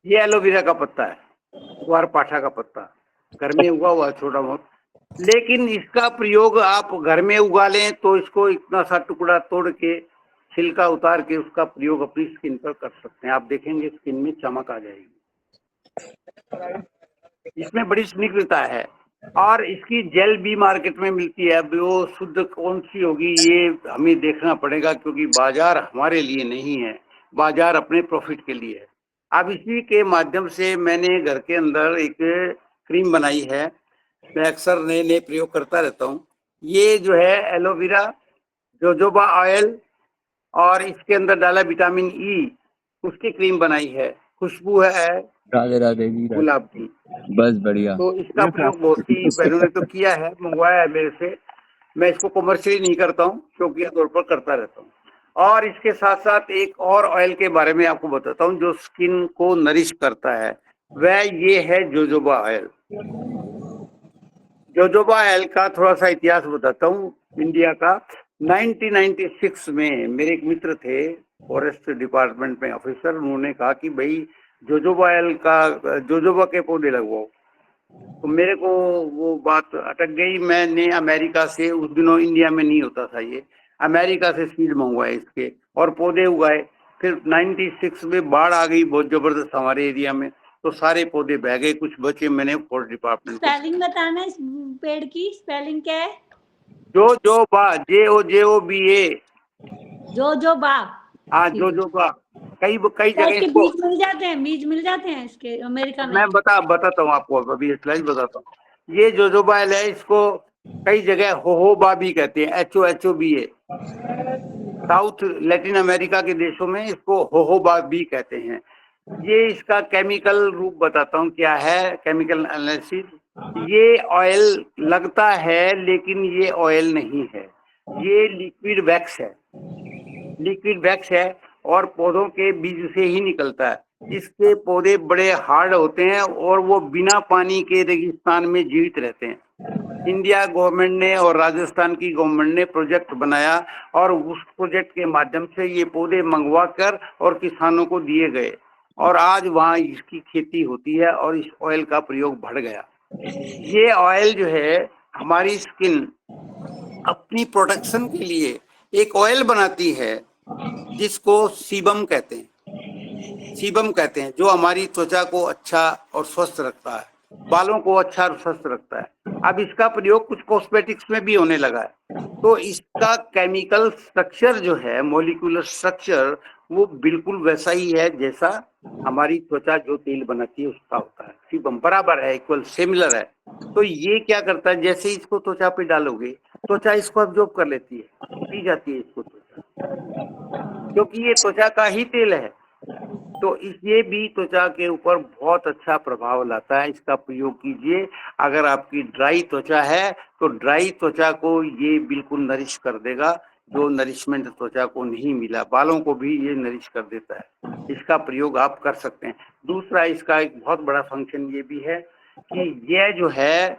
ये एलोवेरा का पत्ता है, ग्वारपाठा का पत्ता, घर में उगा हुआ छोटा बहुत। लेकिन इसका प्रयोग आप घर में उगा लें तो इसको इतना सा टुकड़ा तोड़ के, छिलका उतार के उसका प्रयोग अपनी स्किन पर कर सकते हैं। आप देखेंगे स्किन में चमक आ जाएगी, इसमें बड़ी स्निग्धता है। और इसकी जेल भी मार्केट में मिलती है। अब वो शुद्ध कौन सी होगी ये हमें देखना पड़ेगा, क्योंकि बाजार हमारे लिए नहीं है, बाजार अपने प्रॉफिट के लिए है। अब इसी के माध्यम से मैंने घर के अंदर एक क्रीम बनाई है, मैं अक्सर नए नए प्रयोग करता रहता हूँ। ये जो है एलोवेरा, जोजोबा ऑयल, और इसके अंदर डाला विटामिन ई, उसकी क्रीम बनाई है। खुशबू है राधे राधे जी, राधे। गुलाब की। बस बढ़िया। तो इसका प्रयोग बहुत सी बहनों ने तो किया है, मंगवाया है मेरे से। मैं इसको कमर्शियली नहीं करता हूँ, शौकिया तौर पर करता रहता हूँ। और इसके साथ साथ एक और ऑयल के बारे में आपको बताता हूँ जो स्किन को नरिश करता है, वह ये है जोजोबा ऑयल। जोजोबा ऑयल का थोड़ा सा इतिहास बताता हूँ इंडिया का। 1996 में मेरे एक मित्र थे, फॉरेस्ट डिपार्टमेंट में ऑफिसर, उन्होंने कहा कि भाई जोजोबा ऑयल का, जोजोबा के पौधे लगवाओ। तो मेरे को वो बात अटक गई। मैंने अमेरिका से, उस दिनों इंडिया में नहीं होता था ये, अमेरिका से सीड मंगवाए इसके और पौधे उगाए। फिर 96 में बाढ़ आ गई बहुत जबरदस्त हमारे एरिया में, तो सारे पौधे बह गए, कुछ बचे मैंने फॉरेस्ट डिपार्टमेंट को। स्पेलिंग बताना इस पेड़ की, स्पेलिंग क्या है? Jojoba, JOJOBA। जोजोबा। हाँ, जोजोबा। कई जगह इसके इसको, बीज मिल जाते हैं, बीज मिल जाते हैं इसके अमेरिका में। मैं बताता हूँ आपको, अभी स्लाइड बताता हूँ। ये जोजोबा है, इसको कई जगह होहोबा भी कहते हैं, HOHOBA। साउथ लैटिन अमेरिका के देशों में इसको होहोबा भी कहते हैं। ये इसका केमिकल रूप बताता हूँ क्या है, केमिकल एनालिसिस। ये ऑयल लगता है लेकिन ये ऑयल नहीं है, ये लिक्विड वैक्स है, लिक्विड वैक्स है। और पौधों के बीज से ही निकलता है। इसके पौधे बड़े हार्ड होते हैं और वो बिना पानी के रेगिस्तान में जीवित रहते हैं। इंडिया गवर्नमेंट ने और राजस्थान की गवर्नमेंट ने प्रोजेक्ट बनाया और उस प्रोजेक्ट के माध्यम से ये पौधे मंगवा कर और किसानों को दिए गए और आज वहाँ इसकी खेती होती है और इस ऑयल का प्रयोग बढ़ गया। ये ऑयल जो है हमारी स्किन अपनी प्रोटेक्शन के लिए एक ऑयल बनाती है जिसको सीबम कहते हैं। सीबम कहते हैं जो हमारी त्वचा को अच्छा और स्वस्थ रखता है, बालों को अच्छा और स्वस्थ रखता है। अब इसका प्रयोग कुछ कॉस्मेटिक्स में भी होने लगा है। तो इसका केमिकल स्ट्रक्चर जो है, मॉलिक्यूलर स्ट्रक्चर, वो बिल्कुल वैसा ही है जैसा हमारी त्वचा जो तेल बनाती है उसका होता है। सीबम बराबर है, इक्वल सिमिलर है। तो ये क्या करता है, जैसे इसको त्वचा पे डालोगे त्वचा इसको अब्जॉर्ब कर लेती है, पी जाती है इसको त्वचा, क्योंकि ये त्वचा का ही तेल है। तो ये भी त्वचा के ऊपर बहुत अच्छा प्रभाव लाता है। इसका प्रयोग कीजिए। अगर आपकी ड्राई त्वचा है तो ड्राई त्वचा को ये बिल्कुल नरिश कर देगा, जो नरिशमेंट त्वचा को नहीं मिला। बालों को भी ये नरिश कर देता है। इसका प्रयोग आप कर सकते हैं। दूसरा, इसका एक बहुत बड़ा फंक्शन ये भी है कि यह जो है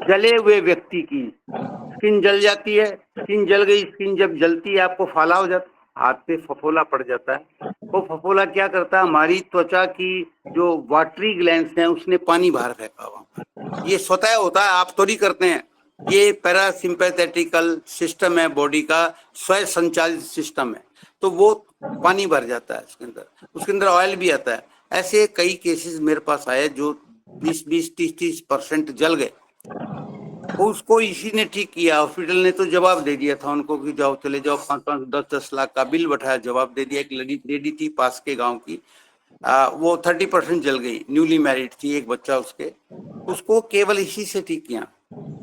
जले हुए व्यक्ति की स्किन जल जाती है, स्किन जल गई, स्किन जब जलती है आपको फाला हो जाता है, हाथ पे फफोला पड़ जाता है। वो फफोला क्या करता है, हमारी त्वचा की जो वाटरी ग्लैंड्स हैं उसने पानी बाहर फेंका वहां पर। ये स्वतः होता है, आप तो नहीं करते हैं। ये पैरासिम्पैथेटिकल सिस्टम है बॉडी का, स्वयं संचालित सिस्टम है। तो वो पानी भर जाता है उसके अंदर ऑयल भी आता है। ऐसे कई केसेस मेरे पास आए जो 20-20, 30-30% जल गए। उसको इसी ने ठीक किया। हॉस्पिटल ने तो जवाब दे दिया था उनको कि जाओ, चले जाओ, 5-5, 10-10 लाख का बिल बैठाया, जवाब दे दिया। एक लेडी थी पास के गांव की, वो 30% जल गई, न्यूली मैरिड थी, एक बच्चा उसको केवल इसी से ठीक किया,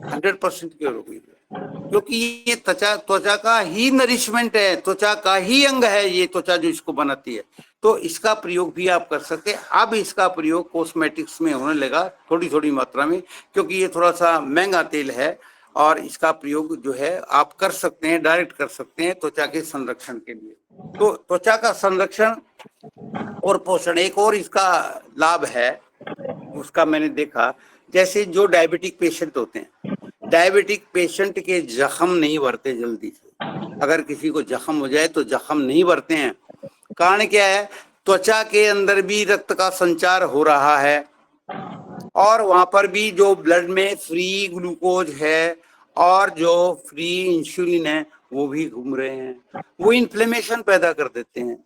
100% क्योर हो गई। क्योंकि ये त्वचा का ही नरिशमेंट है, त्वचा का ही अंग है ये त्वचा जो इसको बनाती है। तो इसका प्रयोग भी आप कर सकते हैं। अब इसका प्रयोग कॉस्मेटिक्स में होने लगा थोड़ी थोड़ी मात्रा में, क्योंकि ये थोड़ा सा महंगा तेल है और इसका प्रयोग जो है आप कर सकते हैं, डायरेक्ट कर सकते हैं त्वचा के संरक्षण के लिए। तो त्वचा का संरक्षण और पोषण एक और इसका लाभ है, उसका मैंने देखा। जैसे जो डायबिटिक पेशेंट होते हैं, डायबिटिक पेशेंट के जख्म नहीं भरते जल्दी से। अगर किसी को जख्म हो जाए तो जख्म नहीं भरते हैं। कारण क्या है, त्वचा के अंदर भी रक्त का संचार हो रहा है और वहां पर भी जो ब्लड में फ्री ग्लूकोज है और जो फ्री इंसुलिन है वो भी घूम रहे हैं। वो इन्फ्लेमेशन पैदा कर देते हैं,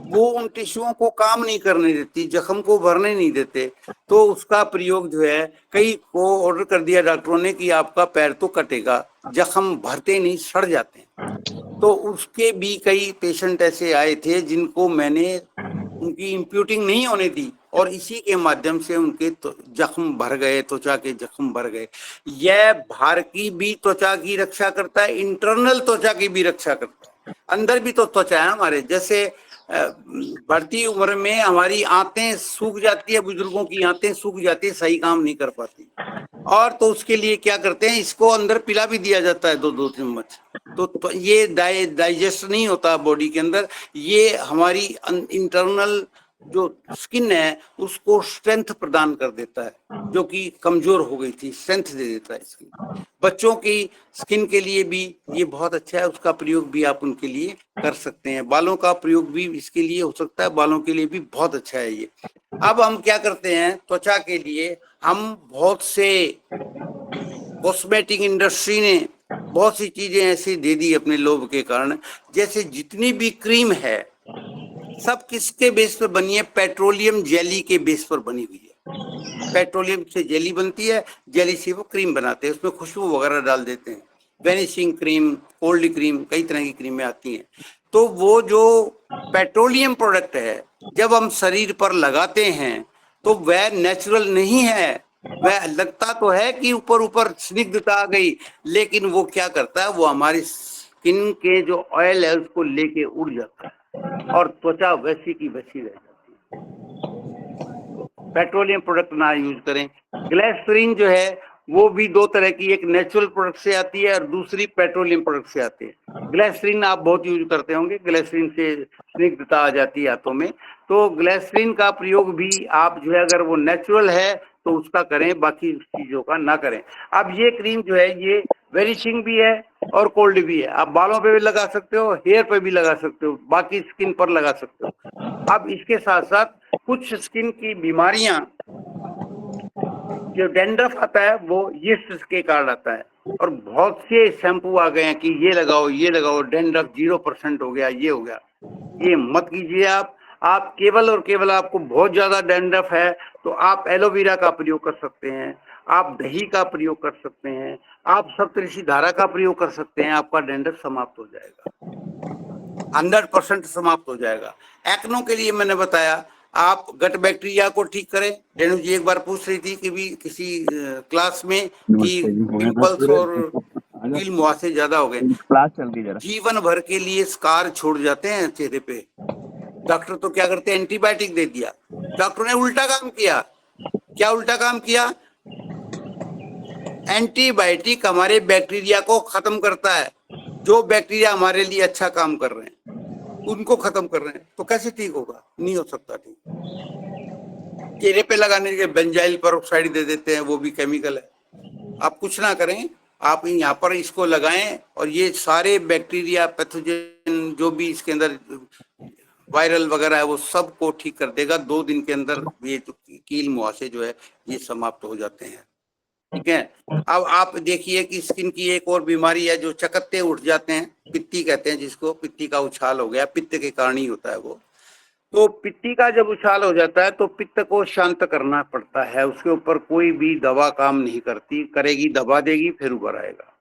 वो उन टिश्यूओं को काम नहीं करने देती, जख्म को भरने नहीं देते। तो उसका प्रयोग जो है, कई को ऑर्डर कर दिया डॉक्टरों ने कि आपका पैर तो कटेगा, जख्म भरते नहीं, सड़ जाते हैं। तो उसके भी कई पेशेंट ऐसे आए थे जिनको मैंने उनकी इम्प्यूटिंग नहीं होने दी और इसी के माध्यम से उनके जख्म भर गए, त्वचा के जख्म भर गए। यह बाहर की भी त्वचा की रक्षा करता है, इंटरनल त्वचा की भी रक्षा करता है। अंदर भी तो त्वचा है हमारे, जैसे बढ़ती उम्र में हमारी आंतें सूख जाती है, बुजुर्गों की आंतें सूख जाती है, सही काम नहीं कर पाती, और तो उसके लिए क्या करते हैं, इसको अंदर पिला भी दिया जाता है 2-2 चम्मच। तो ये डाइजेस्ट नहीं होता बॉडी के अंदर। ये हमारी इंटरनल जो स्किन है उसको स्ट्रेंथ प्रदान कर देता है, जो कि कमजोर हो गई थी, स्ट्रेंथ दे देता है स्किन। बच्चों की स्किन के लिए भी ये बहुत अच्छा है, उसका प्रयोग भी आप उनके लिए कर सकते हैं। बालों का प्रयोग भी इसके लिए हो सकता है, बालों के लिए भी बहुत अच्छा है ये। अब हम क्या करते हैं, त्वचा के लिए हम बहुत से कॉस्मेटिक इंडस्ट्री ने बहुत सी चीजें ऐसी दे दी अपने लोभ के कारण। जैसे जितनी भी क्रीम है सब किसके बेस पर बनी है, पेट्रोलियम जेली के बेस पर बनी हुई है। पेट्रोलियम से जेली बनती है, जेली से वो क्रीम बनाते हैं, उसमें खुशबू वगैरह डाल देते हैं, वेनिशिंग क्रीम, कोल्ड क्रीम, कई तरह की क्रीमें आती हैं। तो वो जो पेट्रोलियम प्रोडक्ट है जब हम शरीर पर लगाते हैं तो वह नेचुरल नहीं है। वह लगता तो है कि ऊपर ऊपर स्निग्धता आ गई, लेकिन वो क्या करता है, वो हमारी स्किन के जो ऑयल है उसको लेके उड़ जाता है और त्वचा वैसी की वैसी रह जाती है। पेट्रोलियम प्रोडक्ट ना यूज करें। ग्लिसरीन जो है वो भी दो तरह की, एक नेचुरल प्रोडक्ट से आती है और दूसरी पेट्रोलियम प्रोडक्ट से आती है। ग्लिसरीन आप बहुत यूज करते होंगे, ग्लिसरीन से स्निग्धता आ जाती है हाथों में, तो ग्लिसरीन का प्रयोग भी आप जो है अगर वो नेचुरल है तो उसका करें, बाकी चीजों का ना करें। अब ये क्रीम जो है ये वेनिशिंग भी है और कोल्ड भी है, आप बालों पे भी लगा सकते हो, हेयर पे भी लगा सकते हो, बाकी स्किन पर लगा सकते हो। अब इसके साथ साथ कुछ स्किन की बीमारियां, जो डेंड्रफ आता है वो यीस्ट के कारण आता है, और बहुत से शैम्पू आ गए हैं कि ये लगाओ डेंड्रफ 0% हो गया, ये हो गया। ये मत कीजिए आप केवल और केवल आपको बहुत ज्यादा डेंड्रफ है तो आप एलोवेरा का प्रयोग कर सकते हैं, आप दही का प्रयोग कर सकते हैं, आप सप्तऋषि धारा का प्रयोग कर सकते हैं, आपका डेंड्रफ समाप्त हो जाएगा, 100% समाप्त हो जाएगा। एक्नो के लिए मैंने बताया आप गट बैक्टीरिया को ठीक करें। रेणु जी एक बार पूछ रही थी कि भी किसी क्लास में कि पिंपल्स और कील मुहासे ज्यादा हो गए, क्लास चल रही जरा। जीवन भर के लिए स्कार छोड़ जाते हैं चेहरे पे। डॉक्टर तो क्या करते हैं, एंटीबायोटिक दे दिया। डॉक्टर ने उल्टा काम किया। क्या उल्टा काम किया? एंटीबायोटिक हमारे बैक्टीरिया को खत्म करता है, जो बैक्टीरिया हमारे लिए अच्छा काम कर रहे हैं उनको खत्म कर रहे हैं, तो कैसे ठीक होगा? नहीं हो सकता ठीक। चेहरे पे लगाने के बेंजाइल पेरोक्साइड दे देते हैं, वो भी केमिकल है। आप कुछ ना करें, आप यहाँ पर इसको लगाएं और ये सारे बैक्टीरिया पैथोजन जो भी इसके अंदर वायरल वगैरह है वो सब को ठीक कर देगा। 2 दिन के अंदर ये जो कील मुहासे जो है ये समाप्त हो जाते हैं। ठीक है। अब आप देखिए कि स्किन की एक और बीमारी है जो चकत्ते उठ जाते हैं, पित्ती कहते हैं जिसको, पित्ती का उछाल हो गया, पित्त के कारण ही होता है वो। तो पित्ती का जब उछाल हो जाता है तो पित्त को शांत करना पड़ता है, उसके ऊपर कोई भी दवा काम नहीं करती, करेगी दबा देगी फिर उबर आएगा।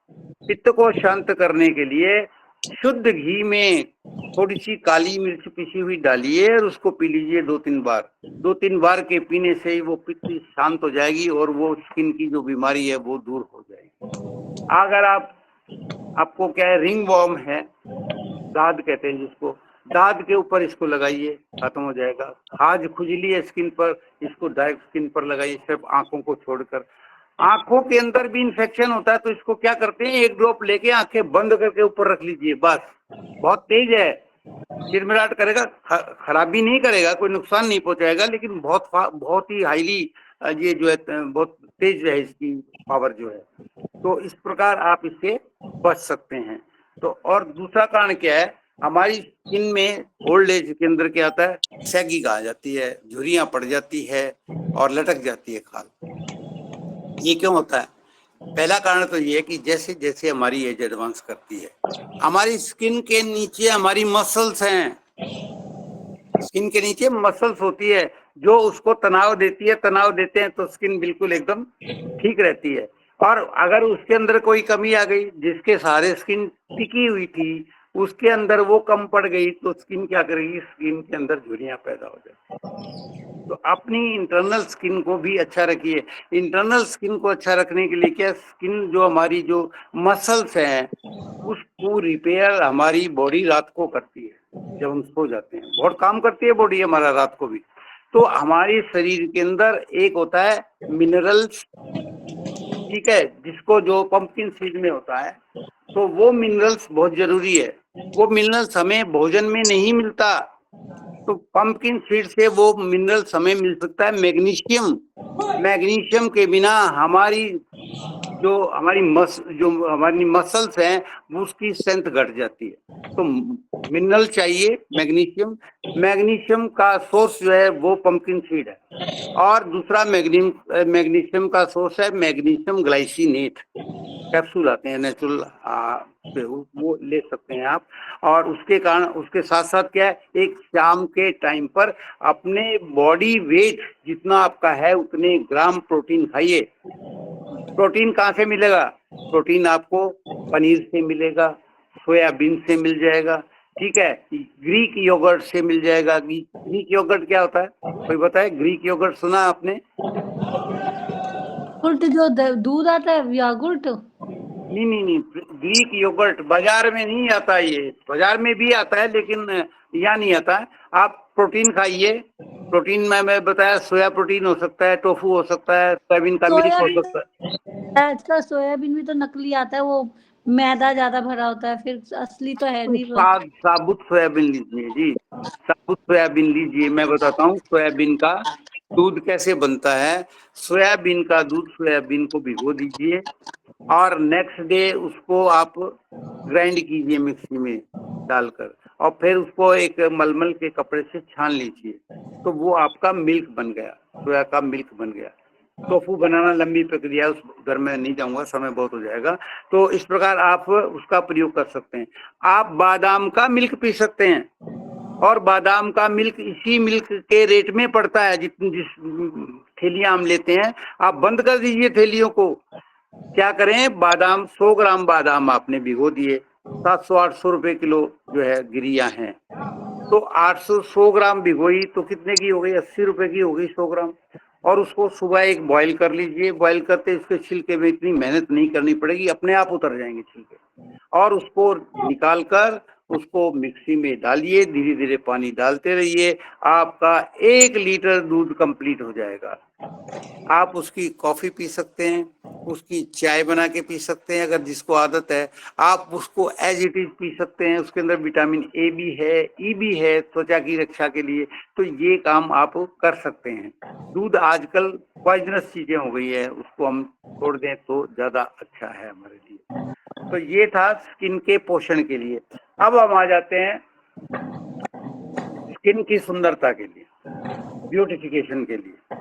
पित्त को शांत करने के लिए शुद्ध घी में थोड़ी सी काली मिर्च पिसी हुई डालिए और उसको पी लीजिए 2-3 बार। 2-3 बार के पीने से ही वो पित्त शांत हो जाएगी और वो स्किन की जो बीमारी है वो दूर हो जाएगी। अगर आपको क्या है, रिंग वॉर्म है, दाद कहते हैं जिसको, दाद के ऊपर इसको लगाइए, खत्म हो जाएगा। खाज खुजली है स्किन पर, इसको डायरेक्ट स्किन पर लगाइए, सिर्फ आंखों को छोड़कर। आंखों के अंदर भी इन्फेक्शन होता है तो इसको क्या करते हैं, 1 ड्रॉप लेके आंखें बंद करके ऊपर रख लीजिए, बस। बहुत तेज है, चिरमिराट करेगा, खराबी नहीं करेगा, कोई नुकसान नहीं पहुंचाएगा, लेकिन बहुत ही हाईली ये जो है बहुत तेज है इसकी पावर जो है। तो इस प्रकार आप इससे बच सकते हैं। तो और दूसरा कारण क्या है, हमारी स्किन में ओल्ड एज के अंदर क्या आता है, सैगिंग आ जाती है, झुर्रियां पड़ जाती है और लटक जाती है खाल। ये क्यों होता है? पहला कारण तो ये है कि जैसे जैसे हमारी एज एडवांस करती है, हमारी स्किन के नीचे हमारी मसल्स हैं, स्किन के नीचे मसल्स होती है जो उसको तनाव देती है, तनाव देते हैं तो स्किन बिल्कुल एकदम ठीक रहती है। और अगर उसके अंदर कोई कमी आ गई, जिसके सहारे स्किन टिकी हुई थी, उसके अंदर वो कम पड़ गई तो स्किन क्या करेगी, स्किन के अंदर झुर्रियां पैदा हो जाएगी। तो अपनी इंटरनल स्किन को भी अच्छा रखिए। इंटरनल स्किन को अच्छा रखने के लिए क्या, स्किन जो हमारी जो मसल्स हैं उसको रिपेयर हमारी बॉडी रात को करती है। जब हम सो जाते हैं बहुत काम करती है बॉडी हमारा रात को भी। तो हमारे शरीर के अंदर एक होता है मिनरल्स, ठीक है, जिसको जो पंपकिन सीड में होता है, तो वो मिनरल्स बहुत जरूरी है। वो मिनरल्स हमें भोजन में नहीं मिलता, तो पंपकिन सीड से वो मिनरल्स हमें मिल सकता है। मैग्नीशियम, मैग्नीशियम के बिना हमारी जो हमारी मसल्स हैं उसकी स्ट्रेंथ घट जाती है। तो मिनरल चाहिए मैग्नीशियम। मैग्नीशियम का सोर्स जो है वो पंपकिन सीड है। और दूसरा मैग्नीशियम का सोर्स है मैग्नीशियम ग्लाइसिनेट, कैप्सूल आते हैं नेचुरल, वो ले सकते हैं आप। और उसके कारण उसके साथ साथ क्या है, एक शाम के टाइम पर अपने बॉडी वेट जितना आपका है उतने ग्राम प्रोटीन खाइए। प्रोटीन कहाँ से मिलेगा? प्रोटीन आपको पनीर से मिलेगा, सोयाबीन से मिल जाएगा, ठीक है, ग्रीक योगर्ट से मिल जाएगा। ग्रीक योगर्ट क्या होता है, कोई बताए? ग्रीक योगर्ट सुना आपने? जो दूध आता है यागुर्ट? नहीं, ग्रीक योगर्ट बाजार में नहीं आता, ये बाजार में भी आता है लेकिन यहाँ नहीं आता है। आप प्रोटीन खाइए। प्रोटीन में मैं बताया सोया प्रोटीन हो सकता है, टोफू हो सकता है, सोयाबीन का मिल्क हो सोयाबीन सकता है। आजकल सोयाबीन भी तो नकली आता है, वो मैदा ज्यादा भरा होता है, फिर असली तो है नहीं वो। साबुत सोयाबीन लीजिए जी, साबुत सोयाबीन लीजिए। मैं बताता हूँ सोयाबीन का दूध कैसे बनता है। सोयाबीन का दूध, सोयाबीन को भिगो दीजिए और नेक्स्ट डे उसको आप ग्राइंड कीजिए मिक्सी में डालकर, और फिर उसको एक मलमल के कपड़े से छान लीजिए, तो वो आपका मिल्क बन गया, सोया का मिल्क बन गया। टोफू बनाना लंबी प्रक्रिया है, उस घर में नहीं जाऊंगा, समय बहुत हो जाएगा। तो इस प्रकार आप उसका प्रयोग कर सकते हैं। आप बादाम का मिल्क पी सकते हैं, और बादाम का मिल्क इसी मिल्क के रेट में पड़ता है जितनी जिस थैलियां हम लेते हैं। आप बंद कर दीजिए थैलियों को। क्या करें, बादाम 100 ग्राम बादाम आपने भिगो दिए, 700-800 रुपए किलो जो है गिरिया हैं, तो 800 ग्राम भिगोई तो कितने की हो गई, 80 रुपए की हो गई 100 ग्राम। और उसको सुबह एक बॉईल कर लीजिए। बॉईल करते इसके छिलके में इतनी मेहनत नहीं करनी पड़ेगी, अपने आप उतर जाएंगे छिलके। और उसको निकाल कर उसको मिक्सी में डालिए, धीरे धीरे पानी डालते रहिए, आपका 1 लीटर दूध कंप्लीट हो जाएगा। आप उसकी कॉफी पी सकते हैं, उसकी चाय बना के पी सकते हैं अगर जिसको आदत है। आप उसको एज इट इज पी सकते हैं। उसके अंदर विटामिन ए भी है, ई भी है त्वचा की रक्षा के लिए। तो ये काम आप कर सकते हैं। दूध आजकल पॉइजनस चीजें हो गई है, उसको हम छोड़ दें तो ज्यादा अच्छा है हमारे लिए। तो ये था स्किन के पोषण के लिए। अब हम आ जाते हैं स्किन की सुंदरता के लिए, ब्यूटिफिकेशन के लिए।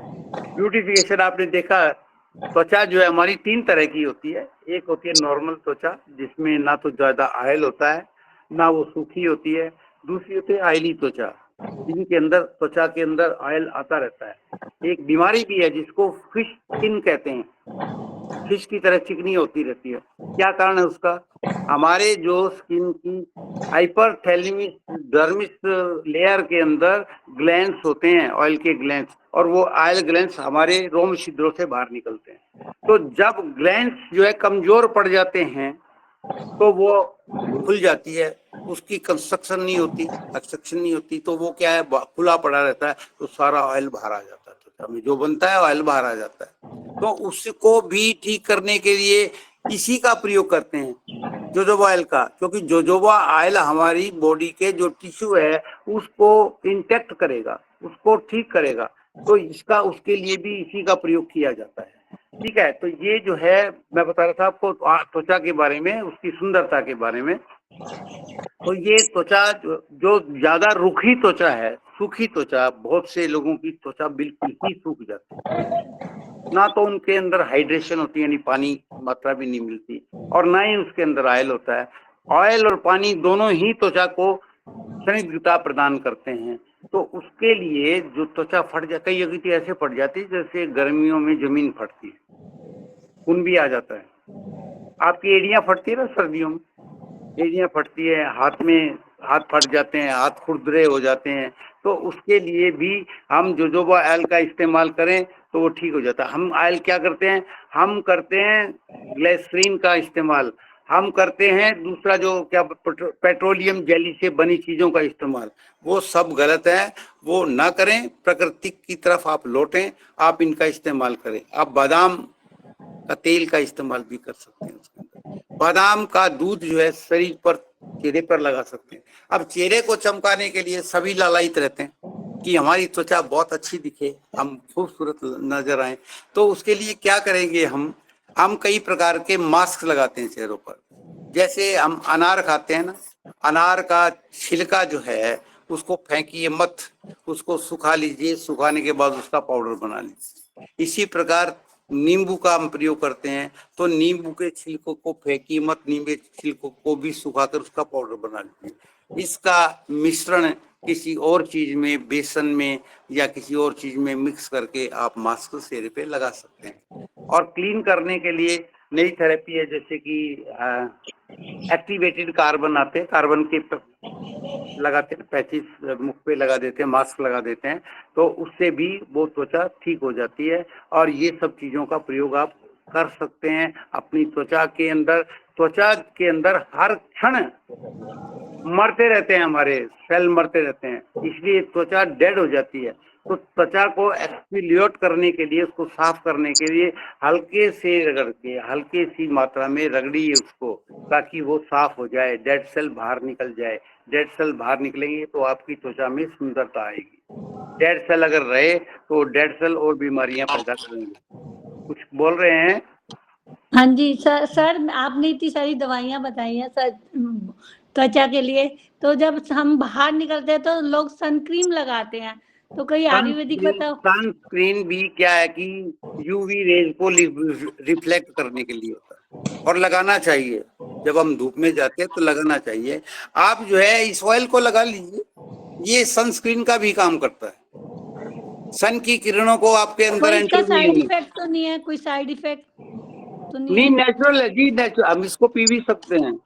ब्यूटिफिकेशन आपने देखा, त्वचा जो है हमारी 3 तरह की होती है। एक होती है नॉर्मल त्वचा, जिसमें ना तो ज्यादा ऑयल होता है, ना वो सूखी होती है। दूसरी होती है ऑयली त्वचा, जिनके अंदर त्वचा के अंदर ऑयल आता रहता है। एक बीमारी भी है जिसको फिश स्किन कहते हैं, फिश की तरह चिकनी होती रहती है। क्या कारण है उसका? हमारे जो स्किन की हाइपरथैलेमिस डर्मिस लेयर के अंदर ग्लैंड्स होते हैं, ऑयल के ग्लैंड्स, और वो ऑयल ग्लैंड्स हमारे रोम छिद्रों से बाहर निकलते हैं। तो जब ग्लैंड्स जो है कमजोर पड़ जाते हैं तो वो खुल जाती है, उसकी कंस्ट्रक्शन नहीं होती, एक्सट्रक्शन नहीं होती, तो वो क्या है, खुला पड़ा रहता है, तो सारा ऑयल बाहर आ जाता है। त्वचा में जो बनता है ऑयल बाहर आ जाता है। तो उसको भी ठीक करने के लिए इसी का प्रयोग करते हैं, जोजोबा ऑयल का, क्योंकि जोजोबा ऑयल हमारी बॉडी के जो टिश्यू है उसको इंटैक्ट करेगा, उसको ठीक करेगा। तो इसका उसके लिए भी इसी का प्रयोग किया जाता है। ठीक है, तो ये जो है मैं बता रहा था आपको त्वचा के बारे में, उसकी सुंदरता के बारे में। तो ये त्वचा जो ज्यादा रूखी त्वचा है, सूखी त्वचा, बहुत से लोगों की त्वचा बिल्कुल ही सूख जाती है, ना तो उनके अंदर हाइड्रेशन होती है, यानी पानी मात्रा भी नहीं मिलती, और ना ही उसके अंदर ऑयल होता है। ऑयल और पानी दोनों ही त्वचा को स्निग्धता प्रदान करते हैं। तो उसके लिए जो त्वचा फट जाती है, कई जगह तो ऐसे फट जाती है जैसे गर्मियों में जमीन फटती है, खून भी आ जाता है। आपकी एड़ियां फटती है ना सर्दियों में, एड़ियां फटती है, हाथ में हाथ फट जाते हैं, हाथ खुरदरे हो जाते हैं, तो उसके लिए भी हम जोजोबा ऑयल का इस्तेमाल करें तो वो ठीक हो जाता है। हम ऑयल क्या करते हैं, हम करते हैं ग्लिसरीन का इस्तेमाल, हम करते हैं दूसरा जो क्या पेट्रोलियम जेली से बनी चीजों का इस्तेमाल। वो सब गलत है, वो ना करें, प्रकृति की तरफ आप लौटें, आप इनका इस्तेमाल करें। आप बादाम का तेल का इस्तेमाल भी कर सकते हैं उसके अंदर। बादाम का दूध जो है शरीर पर, चेहरे पर लगा सकते हैं। अब चेहरे को चमकाने के लिए सभी लालायित रहते हैं कि हमारी त्वचा बहुत अच्छी दिखे, हम खूबसूरत नजर आए। तो उसके लिए क्या करेंगे, हम कई प्रकार के मास्क लगाते हैं चेहरों पर। जैसे हम अनार खाते हैं ना, अनार का छिलका जो है उसको फेंकिए मत, उसको सुखा लीजिए, सुखाने के बाद उसका पाउडर बना लीजिए। इसी प्रकार नींबू का हम प्रयोग करते हैं, तो नींबू के छिलकों को फेंकिए मत, नींबू के छिलकों को भी सुखाकर उसका पाउडर बना लीजिए। इसका मिश्रण किसी और चीज में, बेसन में या किसी और चीज में मिक्स करके आप मास्क चेहरे पे लगा सकते हैं। और क्लीन करने के लिए नई थेरेपी है, जैसे कि एक्टिवेटेड कार्बन आते हैं, कार्बन के लगाते हैं, पैचेस मुख पे लगा देते हैं, मास्क लगा देते हैं, तो उससे भी वो त्वचा ठीक हो जाती है। और ये सब चीजों का प्रयोग आप कर सकते हैं अपनी त्वचा के अंदर। त्वचा के अंदर हर क्षण मरते रहते हैं, हमारे सेल मरते रहते हैं, इसलिए त्वचा डेड हो जाती है। तो त्वचा को एक्सफोलिएट करने के लिए, उसको साफ करने के लिए हल्के से रगड़ के, हल्के सी मात्रा में रगड़िए उसको, ताकि वो साफ हो जाए, डेड सेल बाहर निकल जाए। डेड सेल बाहर निकलेंगे तो आपकी त्वचा में सुंदरता आएगी। डेड सेल अगर रहे तो डेड सेल और बीमारियां पैदा करेंगे। कुछ बोल रहे हैं? हाँ जी सर, आपने इतनी सारी दवाइयाँ बताई हैं सर त्वचा के लिए, तो जब हम बाहर निकलते हैं तो लोग सनक्रीम लगाते हैं, तो कोई आयुर्वेदिक बताओ। सनस्क्रीन भी क्या है कि यूवी रेज को रिफ्लेक्ट करने के लिए होता है और लगाना चाहिए। जब हम धूप में जाते हैं तो लगाना चाहिए। आप जो है इस ऑयल को लगा लीजिए, ये सनस्क्रीन का भी काम करता है। सन की किरणों को आपके अंदर कोई इसका एंटर नहीं साइड होने। इफेक्ट तो नहीं है? कोई साइड इफेक्ट तो नहीं नहीं, है? नेचुरल है जी, नेचुरल। हम इसको पी भी सकते हैं।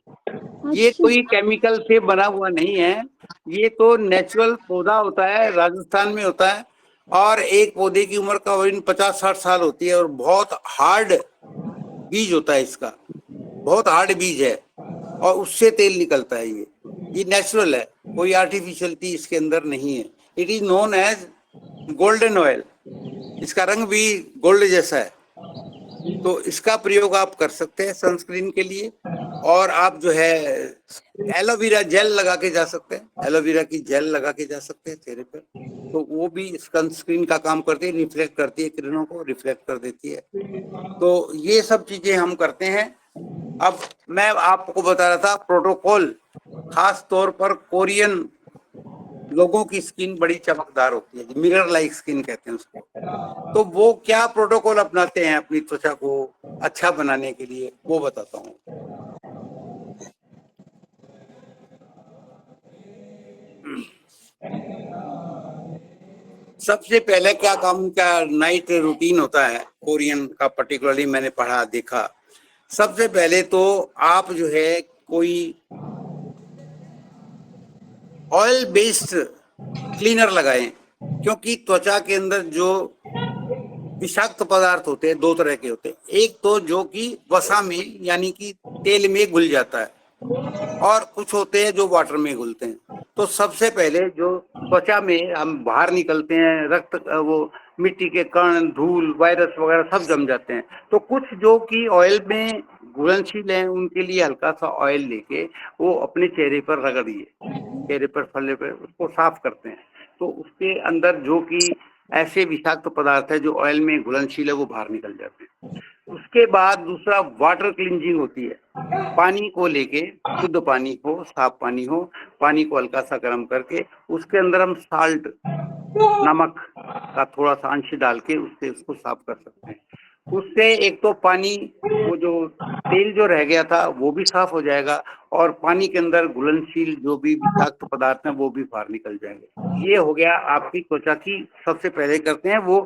ये अच्छा। कोई केमिकल से बना हुआ नहीं है, ये तो नेचुरल पौधा होता है, राजस्थान में होता है। और एक पौधे की उम्र का वजन 50-60 साल होती है और बहुत हार्ड बीज होता है इसका, बहुत हार्ड बीज है और उससे तेल निकलता है। ये नेचुरल है, कोई आर्टिफिशियल चीज इसके अंदर नहीं है। It is known as golden oil. इसका रंग भी गोल्ड जैसा है। तो इसका प्रयोग आप कर सकते हैं सनस्क्रीन के लिए। और आप जो है एलोवेरा जेल लगा के जा सकते हैं, एलोवेरा की जेल लगा के जा सकते हैं चेहरे पर, तो वो भी सनस्क्रीन का काम करती है, रिफ्लेक्ट करती है, किरणों को रिफ्लेक्ट कर देती है। तो ये सब चीजें हम करते हैं। अब मैं आपको बता रहा था प्रोटोकॉल, खास तौर पर कोरियन लोगों की स्किन बड़ी चमकदार होती है, मिरर लाइक स्किन कहते हैं उसको। तो वो क्या प्रोटोकॉल अपनाते हैं अपनी त्वचा को अच्छा बनाने के लिए, वो बताता हूँ। सबसे पहले क्या काम, क्या नाइट रूटीन होता है कोरियन का, पर्टिकुलरली मैंने पढ़ा देखा। सबसे पहले तो आप जो है कोई ऑयल बेस्ड क्लीनर लगाएं, क्योंकि त्वचा के अंदर जो विषाक्त पदार्थ होते हैं दो तरह के होते हैं। एक तो जो कि वसा में यानी कि तेल में घुल जाता है, और कुछ होते हैं जो वाटर में घुलते हैं। तो सबसे पहले जो त्वचा में हम बाहर निकलते हैं, रक्त वो मिट्टी के कण, धूल, वायरस वगैरह सब जम जाते हैं। तो कुछ जो कि ऑयल में घुलनशील हैं, उनके लिए हल्का सा ऑयल लेके वो अपने चेहरे पर रगड़िए, चेहरे पर, फले पर, उसको साफ करते हैं। तो उसके अंदर जो कि ऐसे विषाक्त पदार्थ है जो ऑयल में घुलनशील है वो बाहर निकल जाते हैं। उसके बाद दूसरा वाटर क्लींजिंग होती है। पानी को लेके, शुद्ध पानी हो, साफ पानी हो, पानी को हल्का सा गर्म करके उसके अंदर हम साल्ट, नमक का थोड़ा सा अंश डाल के उससे उसको साफ कर सकते हैं। उससे एक तो पानी, वो जो तेल जो रह गया था वो भी साफ हो जाएगा, और पानी के अंदर घुलनशील जो भी विषाक्त पदार्थ हैं वो भी बाहर निकल जाएंगे। ये हो गया आपकी त्वचा की, सबसे पहले करते हैं वो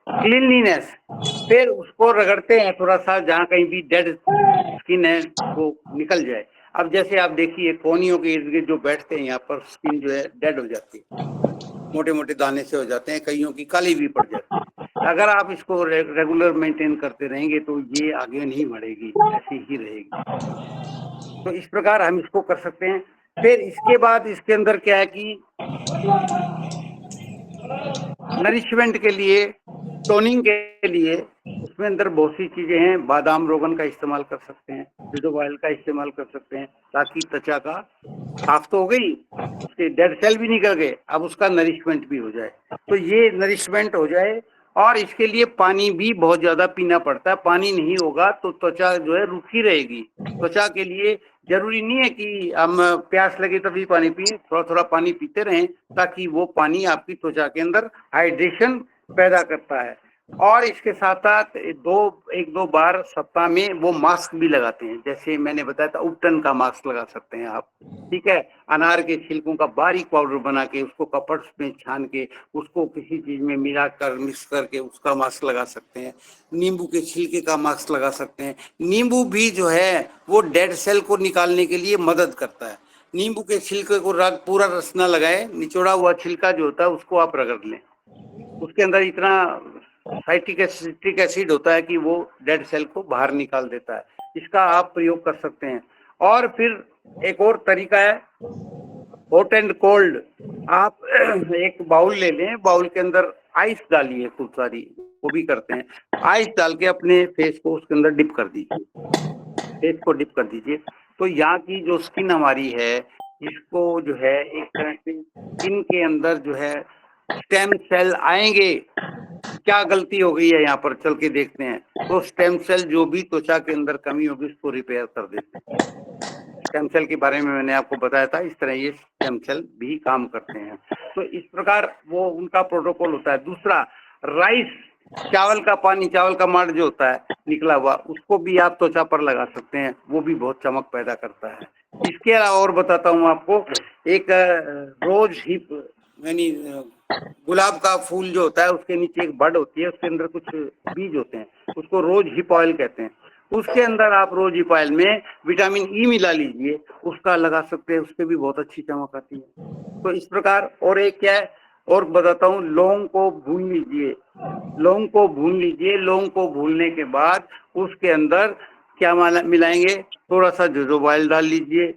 क्लीनलीनेस। फिर उसको रगड़ते हैं थोड़ा सा, जहाँ कहीं भी डेड स्किन है वो निकल जाए। अब जैसे आप देखिए कोहनियों के इर्द गिर्द जो बैठते हैं, यहाँ पर स्किन जो है डेड हो जाती है, मोटे मोटे दाने से हो जाते हैं, कईयों की काली भी पड़ जाती है। अगर आप इसको रेगुलर मेंटेन करते रहेंगे तो ये आगे नहीं बढ़ेगी, ऐसी ही रहेगी। तो इस प्रकार हम इसको कर सकते हैं। फिर इसके बाद इसके अंदर क्या है कि नरिशमेंट के लिए, टोनिंग के लिए उसमें अंदर बहुत सी चीजें हैं। बादाम रोगन का इस्तेमाल कर सकते हैं, जोजो ऑयल का इस्तेमाल कर सकते हैं, ताकि त्वचा का साफ तो हो गई, उसके डेड सेल भी निकल गए, अब उसका नरिशमेंट भी हो जाए। तो ये नरिशमेंट हो जाए। और इसके लिए पानी भी बहुत ज्यादा पीना पड़ता है। पानी नहीं होगा तो त्वचा जो है रूखी रहेगी। त्वचा के लिए जरूरी नहीं है कि हम प्यास लगे तभी पानी पिए, थोड़ा थोड़ा पानी पीते रहें, ताकि वो पानी आपकी त्वचा के अंदर हाइड्रेशन पैदा करता है। और इसके साथ साथ एक दो बार सप्ताह में वो मास्क भी लगाते हैं, जैसे मैंने बताया था उपटन का मास्क लगा सकते हैं आप, ठीक है। अनार के छिलकों का बारीक पाउडर बना के उसको कपड़ में छान के उसको किसी चीज में मिला कर मिक्स करके उसका मास्क लगा सकते हैं। नींबू के छिलके का मास्क लगा सकते हैं। नींबू भी जो है वो डेड सेल को निकालने के लिए मदद करता है। नींबू के छिलके को पूरा रस ना लगाए, निचोड़ा हुआ छिलका जो होता है उसको आप रगड़ लें। उसके अंदर इतना साइट्रिक एसिड होता है कि वो डेड सेल को बाहर निकाल देता है। इसका आप प्रयोग कर सकते हैं। और फिर एक और तरीका है हॉट एंड कोल्ड, आप एक बाउल ले लें, बाउल के अंदर आइस डालिए खूब सारी, वो भी करते हैं। आइस डाल के अपने फेस को उसके अंदर डिप कर दीजिए, फेस को डिप कर दीजिए। तो यहाँ की जो स्किन हमारी है, इसको जो है एक तरह से स्किन के अंदर जो है स्टेम सेल आएंगे। क्या गलती हो गई है यहाँ पर, चल के देखते हैं। तो स्टेम सेल जो भी त्वचा के अंदर कमी होगी उसको रिपेयर कर देते हैं। स्टेम सेल के बारे में मैंने आपको बताया था, इस तरह ये स्टेम सेल भी काम करते हैं। तो इस प्रकार वो उनका प्रोटोकॉल होता है। दूसरा, राइस, चावल का पानी, चावल का माड़ जो होता है निकला हुआ, उसको भी आप त्वचा पर लगा सकते हैं, वो भी बहुत चमक पैदा करता है। इसके अलावा और बताता हूँ आपको, एक रोज हिप यानी गुलाब का फूल जो होता है, उसके नीचे एक बड होती है, उसके अंदर कुछ बीज होते हैं, उसको रोज हिप ऑयल कहते हैं। उसके अंदर आप रोज हिप ऑयल में विटामिन ई मिला लीजिए, उसका लगा सकते हैं, उससे भी बहुत अच्छी चमक आती है। तो इस प्रकार, और एक क्या है और बताता हूँ, लौंग को भून लीजिए, लौंग को भून लीजिए। लौंग को भूनने के बाद उसके अंदर क्या मिलाएंगे, थोड़ा सा जोजोबा ऑयल डाल लीजिए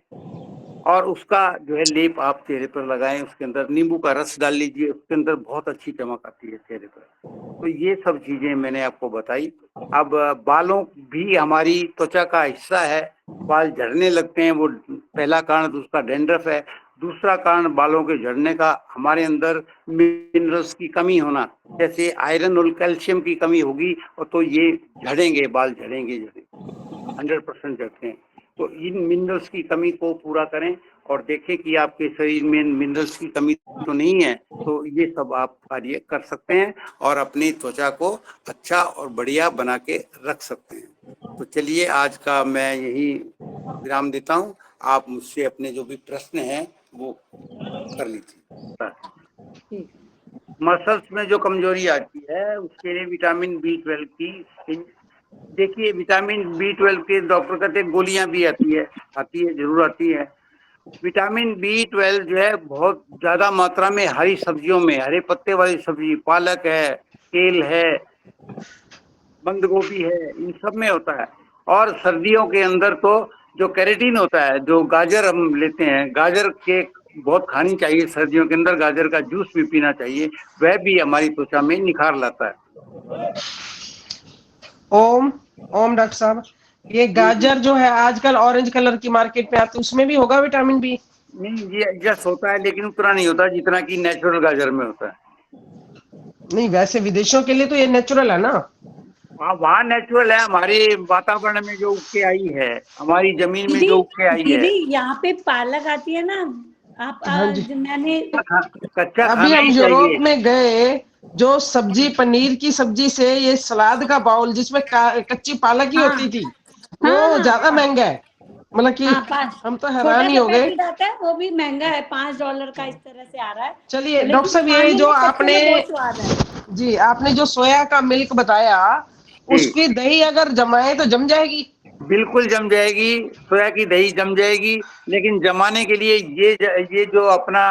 और उसका जो है लेप आप चेहरे पर लगाएं। उसके अंदर नींबू का रस डाल लीजिए, उसके अंदर बहुत अच्छी चमक आती है चेहरे पर। तो ये सब चीजें मैंने आपको बताई। अब बालों भी हमारी त्वचा का हिस्सा है, बाल झड़ने लगते हैं, वो पहला कारण तो उसका डैंड्रफ है। दूसरा कारण बालों के झड़ने का हमारे अंदर मिनरल्स की कमी होना, जैसे आयरन और कैल्शियम की कमी होगी और तो ये झड़ेंगे, बाल झड़ेंगे, 100% झड़ते हैं। तो इन मिनरल्स की कमी को पूरा करें और देखें कि आपके शरीर में मिनरल्स की कमी तो नहीं है। तो ये सब आप कार्य कर सकते हैं और अपनी त्वचा को अच्छा और बढ़िया बना के रख सकते हैं। तो चलिए, आज का मैं यही विराम देता हूँ। आप मुझसे अपने जो भी प्रश्न हैं वो कर लीजिए। मसल्स में जो कमजोरी आती है उसके लिए विटामिन B12 की, देखिए विटामिन B12 के डॉक्टर कहते हैं गोलियां भी आती है, जरूर आती है। विटामिन B12 जो है बहुत ज्यादा मात्रा में हरी सब्जियों में, हरे पत्ते वाली सब्जी, पालक है, केल है, बंद गोभी है, इन सब में होता है। और सर्दियों के अंदर तो जो कैरेटीन होता है, जो गाजर हम लेते हैं, गाजर के बहुत खानी चाहिए सर्दियों के अंदर, गाजर का जूस भी पीना चाहिए, वह भी हमारी त्वचा में निखार लाता है। ओम ओम डॉक्टर साहब, ये गाजर जो है आजकल ऑरेंज कलर की मार्केट में आती है, उसमें भी होगा विटामिन बी? नहीं, ये एडजस्ट होता है लेकिन उतना नहीं होता जितना कि नेचुरल गाजर में होता है। नहीं, वैसे विदेशों के लिए तो ये नेचुरल है ना? वहाँ नेचुरल है, हमारे वातावरण में जो उग के आई है, हमारी जमीन में जो उग के आई है। दीदी यहाँ पे पालक आती है ना, आप हाँ जी। मैंने कच्चा अभी खाना हम ही यूरोप चाहिए। में गए, जो सब्जी पनीर की सब्जी से ये सलाद का बाउल जिसमें कच्ची पालक ही हाँ, होती थी, हाँ, वो हाँ, ज्यादा महंगा है। मतलब कि हाँ, 5 हम तो छोटा हैरान ही सा हो गए। पैकेट आता है, वो भी महंगा है, $5 का इस तरह से आ रहा है। चलिए तो डॉक्टर लेकिन साहब, ये खाने जो में कच्चे आपने में बहुत स्वाद है। जी आपने जो सोया का मिल्क बताया, जी, उसकी दही अगर जमाए तो जम जाएगी? बिल्कुल जम जाएगी, सोया की दही जम जाएगी। लेकिन जमाने के लिए ये जो अपना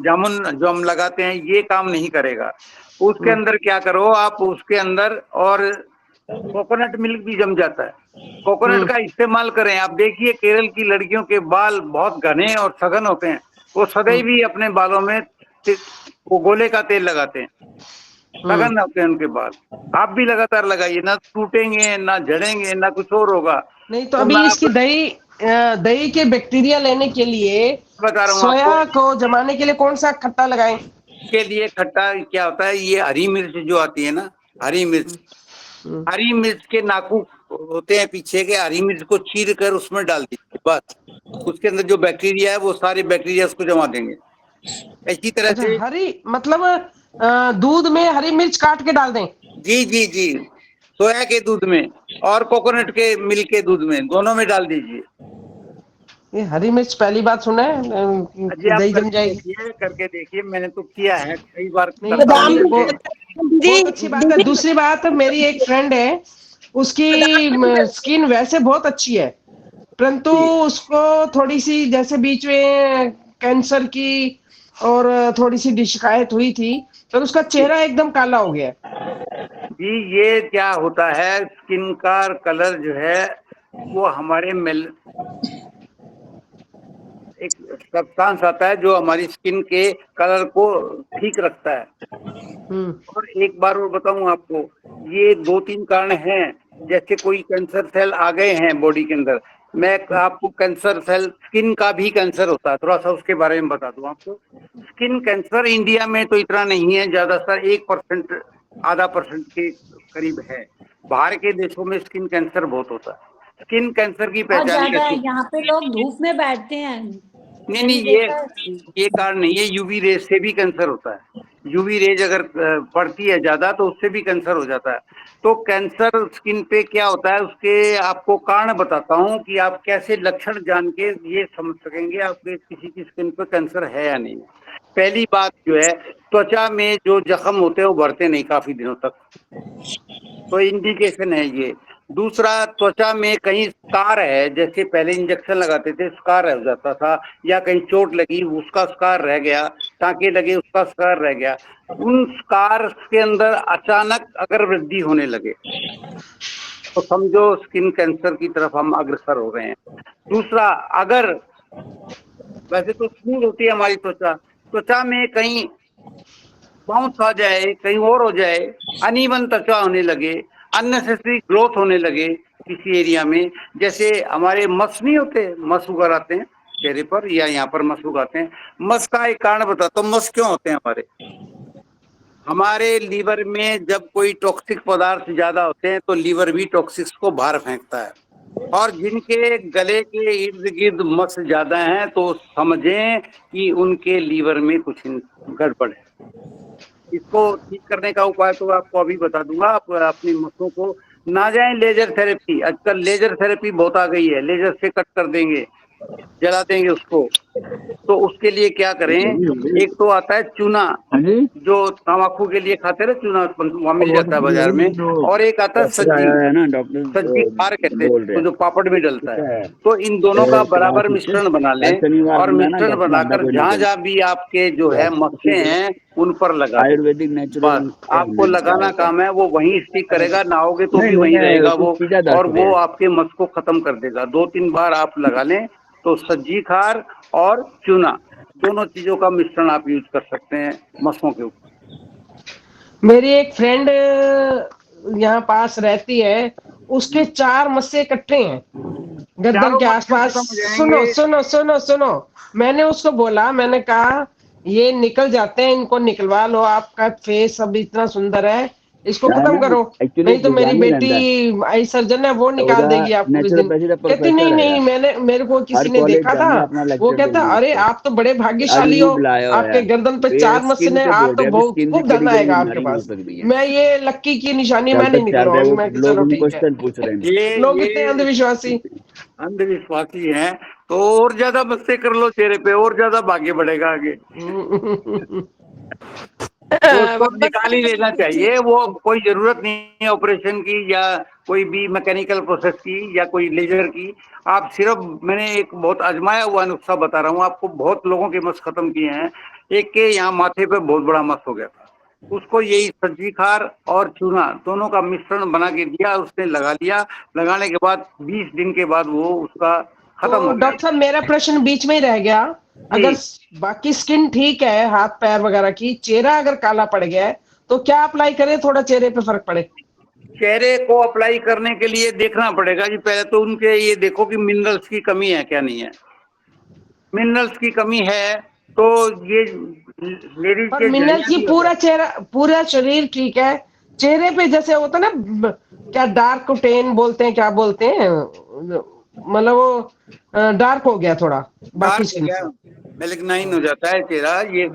जामुन जो हम लगाते हैं, ये काम नहीं करेगा। उसके अंदर क्या करो आप, उसके अंदर और कोकोनट मिल्क भी जम जाता है, कोकोनट का इस्तेमाल करें। आप देखिए केरल की लड़कियों के बाल बहुत घने और सघन होते हैं, वो सदैव ही अपने बालों में वो गोले का तेल लगाते हैं, सघन होते हैं उनके बाल। आप भी लगातार लगाइए, ना टूटेंगे, ना झड़ेंगे, ना कुछ और होगा। नहीं तो तो मैं अभी आप इसकी दही के बैक्टीरिया लेने के लिए बता रहा हूँ आपको, सोया को जमाने के लिए कौन सा खट्टा लगाएं? के लिए खट्टा क्या होता है, ये हरी मिर्च जो आती है ना, हरी मिर्च, हरी मिर्च के नाखून होते हैं पीछे के, हरी मिर्च को चीर कर उसमें डाल दीजिए, बस उसके अंदर जो बैक्टीरिया है वो सारे बैक्टीरिया उसको जमा देंगे। इसी तरह अच्छा, से हरी मतलब दूध में हरी मिर्च काट के डाल दें? जी जी जी, सोया के दूध में और कोकोनट के मिल्क के दूध में, दोनों में डाल दीजिए। ये हरी मिर्च पहली बात सुना है, जी, आप दही जम करके जाएगी? देखिए, करके देखिए, मैंने तो किया है कई बार नहीं, करता हूँ चलिए मैं ये। बहुत अच्छी बात है। दूसरी बात, मेरी एक फ्रेंड है, उसकी स्किन वैसे बहुत अच्छी है, परंतु जी उसको थोड़ी सी जैसे बीच में कैंसर की और थोड़ी सी शिकायत हुई थी, तो उसका चेहरा एकदम काला हो गया। जी, ये क्या होता है, स्किन का कलर जो है वो हमारे एक सब्सटेंस आता है जो हमारी स्किन के कलर को ठीक रखता है। हम्म। और एक बार और बताऊं आपको, ये 2-3 कारण हैं। जैसे कोई कैंसर सेल आ गए हैं बॉडी के अंदर, मैं आपको कैंसर सेल, स्किन का भी कैंसर होता है, थोड़ा सा उसके बारे में बता दूं आपको। स्किन कैंसर इंडिया में तो इतना नहीं है, ज्यादातर 1%, आधा परसेंट के करीब है। बाहर के देशों में स्किन कैंसर बहुत होता है। स्किन कैंसर की बहुत पहचान ज्यादा है, कैसे? यहाँ पे लोग धूप में बैठते हैं। नहीं मैंने नहीं, देखा है। ये कारण नहीं है। यूवी रेज से भी कैंसर होता है। यूवी रेज अगर पड़ती है ज्यादा तो उससे भी कैंसर हो जाता है। तो कैंसर स्किन पे क्या होता है, उसके आपको कारण बताता हूँ कि आप कैसे लक्षण जान के ये समझ सकेंगे आपके किसी की स्किन पे कैंसर है या नहीं। पहली बात जो है, त्वचा में जो जख्म होते हैं वो बढ़ते नहीं काफी दिनों तक, तो इंडिकेशन है ये। दूसरा, त्वचा में कहीं स्कार है, जैसे पहले इंजेक्शन लगाते थे स्कार हो जाता था, या कहीं चोट लगी उसका स्कार रह गया, टाँके लगे उसका स्कार रह गया। उन स्कार के अंदर अचानक अगर वृद्धि होने लगे तो समझो स्किन कैंसर की तरफ हम अग्रसर हो रहे हैं। दूसरा, अगर वैसे तो स्मूथ होती है हमारी त्वचा, त्वचा में कहीं बाउंस आ जाए, कहीं और हो जाए, अनइवन त्वचा होने लगे, अननेसेसरी ग्रोथ होने लगे किसी एरिया में, जैसे हमारे मस नहीं होते, मस उगर आते हैं चेहरे पर या यहाँ पर मस उगाते हैं। मस का एक कारण बताता हूँ, मस क्यों होते हैं हमारे लीवर में जब कोई टॉक्सिक पदार्थ ज्यादा होते हैं तो लीवर भी टॉक्सिक्स को बाहर फेंकता है। और जिनके गले के इर्द गिर्द मस ज्यादा हैं तो समझें कि उनके लीवर में कुछ गड़बड़ है। इसको ठीक करने का उपाय तो आपको अभी बता दूंगा। आप अपनी मसों को ना जाएं लेजर थेरेपी, आजकल लेजर थेरेपी बहुत आ गई है, लेजर से कट कर देंगे, जला देंगे उसको। तो उसके लिए क्या करें, एक तो आता है चूना, हाँ जी। जो तम्बाकू के लिए खाते रहे, चूना वहाँ मिल वो जाता है बाजार में। और एक आता है डॉक्टर सज्जी, आया है ना, डॉक्टर सब्जी खार कहते हैं बोल रहे तो हैं जो पापड़ में डलता ठीक है। है। तो इन दोनों का बराबर क्लास से मिश्रण बना हर लें, शनिवार और को मैं ना मिश्रण घर पे आता बनाकर कोई ना जहां कोई जहां भी आपके जो है मक्खे हैं उन पर लगा दें। आयुर्वेदिक बस नेचुरल आपको लगाना काम है, वो वहीं स्टिक करेगा, नहाओगे तो नहीं भी वहीं नहीं रहेगा कुछ वो, चीजें दस और रहे वो हैं। आपके मस को खत्म कर देगा। 2-3 बार आप लगा लें तो सज्जी खार और चूना दोनों चीजों का मिश्रण आप यूज कर सकते हैं मसों के ऊपर। मेरी एक फ्रेंड यहाँ पास रहती है, उसके 4 मस्से इकट्ठे हैं गर्दन चारों के मस्से आसपास। खत्म हो सुनो जाएंगे। सुनो सुनो सुनो, मैंने उसको बोला, मैंने कहा ये निकल जाते हैं, इनको निकलवा लो, आपका फेस अब इतना सुंदर है, इसको क्या है खत्म ना, करो, एक्चुअली नहीं तो मेरी विटामिन बेटी अंदर आई सर्जन है वो निकाल ਉਹਦਾ देगी आपको किस दिन। नेचुरोपैथी का कहती प्रोफेसर नहीं है, नहीं, मैंने मेरे को हर किसी ने कॉलेज देखा था, जाएंगे अपना वो लेक्चर कहता देंगे अरे उसको। आप तो बड़े आज भाग्यशाली हो, इन्हों बुलाया होया आपके गर्दन पे 4 मस्से स्किन हैं, ਤੇ आप बोल तो ਰਿਹਾ ਵੀ बहुत स्किन ਦੀ खूब ਕਿਹੜੀ धन ਕਿਹੜੀ आएगा आपके बीमारी हो पास। ਸਕਦੀ है। मैं ये लक्की की निशानी जब मैं नहीं तक चल रहा है निकलवाऊंगी, वो मैं कि लोग चलो उनको ठीक है। क्वेश्चन पूछ रहे हैं। लोग ये इतने अंधविश्वासी। अंधविश्वासी हैं तो और ज्यादा मस्ते कर लो चेहरे पे, और ज्यादा भाग्य बढ़ेगा आगे। तो उसको निकाल ही लेना चाहिए, वो कोई जरूरत नहीं है ऑपरेशन की या कोई भी मैकेनिकल प्रोसेस की या कोई लेजर की। आप सिर्फ, मैंने एक बहुत आजमाया हुआ नुस्खा बता रहा हूँ आपको, बहुत लोगों के मस खत्म किए हैं। एक के यहाँ माथे पे बहुत बड़ा मस हो गया था, उसको यही सब्जी खार और चूना दोनों का मिश्रण बना के दिया, उसने लगा लिया। लगाने के बाद 20 दिन के बाद वो उसका खत्म तो हो गया। डॉक्टर साहब मेरा प्रश्न बीच में ही रह गया, जी, अगर बाकी स्किन ठीक है, हाथ पैर वगैरह की, चेहरा अगर काला पड़ गया है तो क्या अप्लाई करें थोड़ा चेहरे पे फर्क पड़े। चेहरे को अप्लाई करने के लिए देखना पड़ेगा जी, पहले तो उनके ये देखो कि मिनरल्स की कमी है क्या नहीं है। मिनरल्स की कमी है तो ये लेडीज पर के मिनरल्स झाइयाँ की भी हो पूरा जाती चेहरा पूरा शरीर ठीक है, चेहरे पे जैसे होता है ना क्या डार्क टेन बोलते हैं, क्या बोलते हैं, मतलब वो डार्क हो गया थोड़ा है। बाकी डार्क हो स्किन गया, से। मेलेग्नाइन हो जाता है चेहरा, ये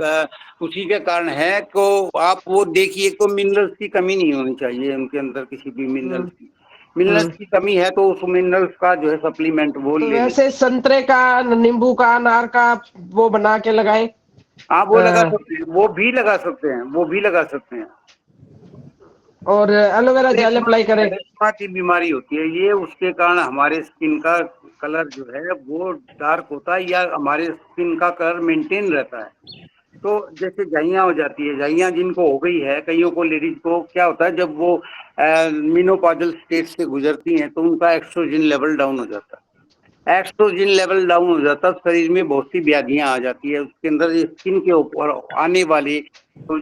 उसी के कारण है। तो आप वो देखिए, तो मिनरल्स की कमी नहीं होनी चाहिए उनके अंदर, किसी भी हम्म। मिनरल्स की। मिनरल्स हम्म। की कमी है तो उस मिनरल्स का जो है सप्लीमेंट वो तो ले लें। वैसे संतरे का, नींबू का, अनार का वो बना के लगाएं। आप वो लगा अ, सकते हैं, वो भी लगा सकते हैं, वो भी लगा सकते हैं। और एलोवेरा जेल रेशमा अप्लाई करें। रेशमा की बीमारी होती है ये, उसके कारण हमारे स्किन का कलर जो है वो डार्क होता है, या हमारे स्किन का कलर मेंटेन रहता है। तो जैसे झाइयाँ हो जाती है, झाइयाँ जिनको हो गई है, कईयों को लेडीज को क्या होता है, जब वो मेनोपॉजल स्टेज से गुजरती हैं तो उनका एक्सट्रोजन लेवल डाउन हो जाता है। एस्ट्रोजन लेवल डाउन हो जाता है, शरीर में बहुत सी व्याधियां आ जाती है, उसके अंदर स्किन के ऊपर आने वाली तो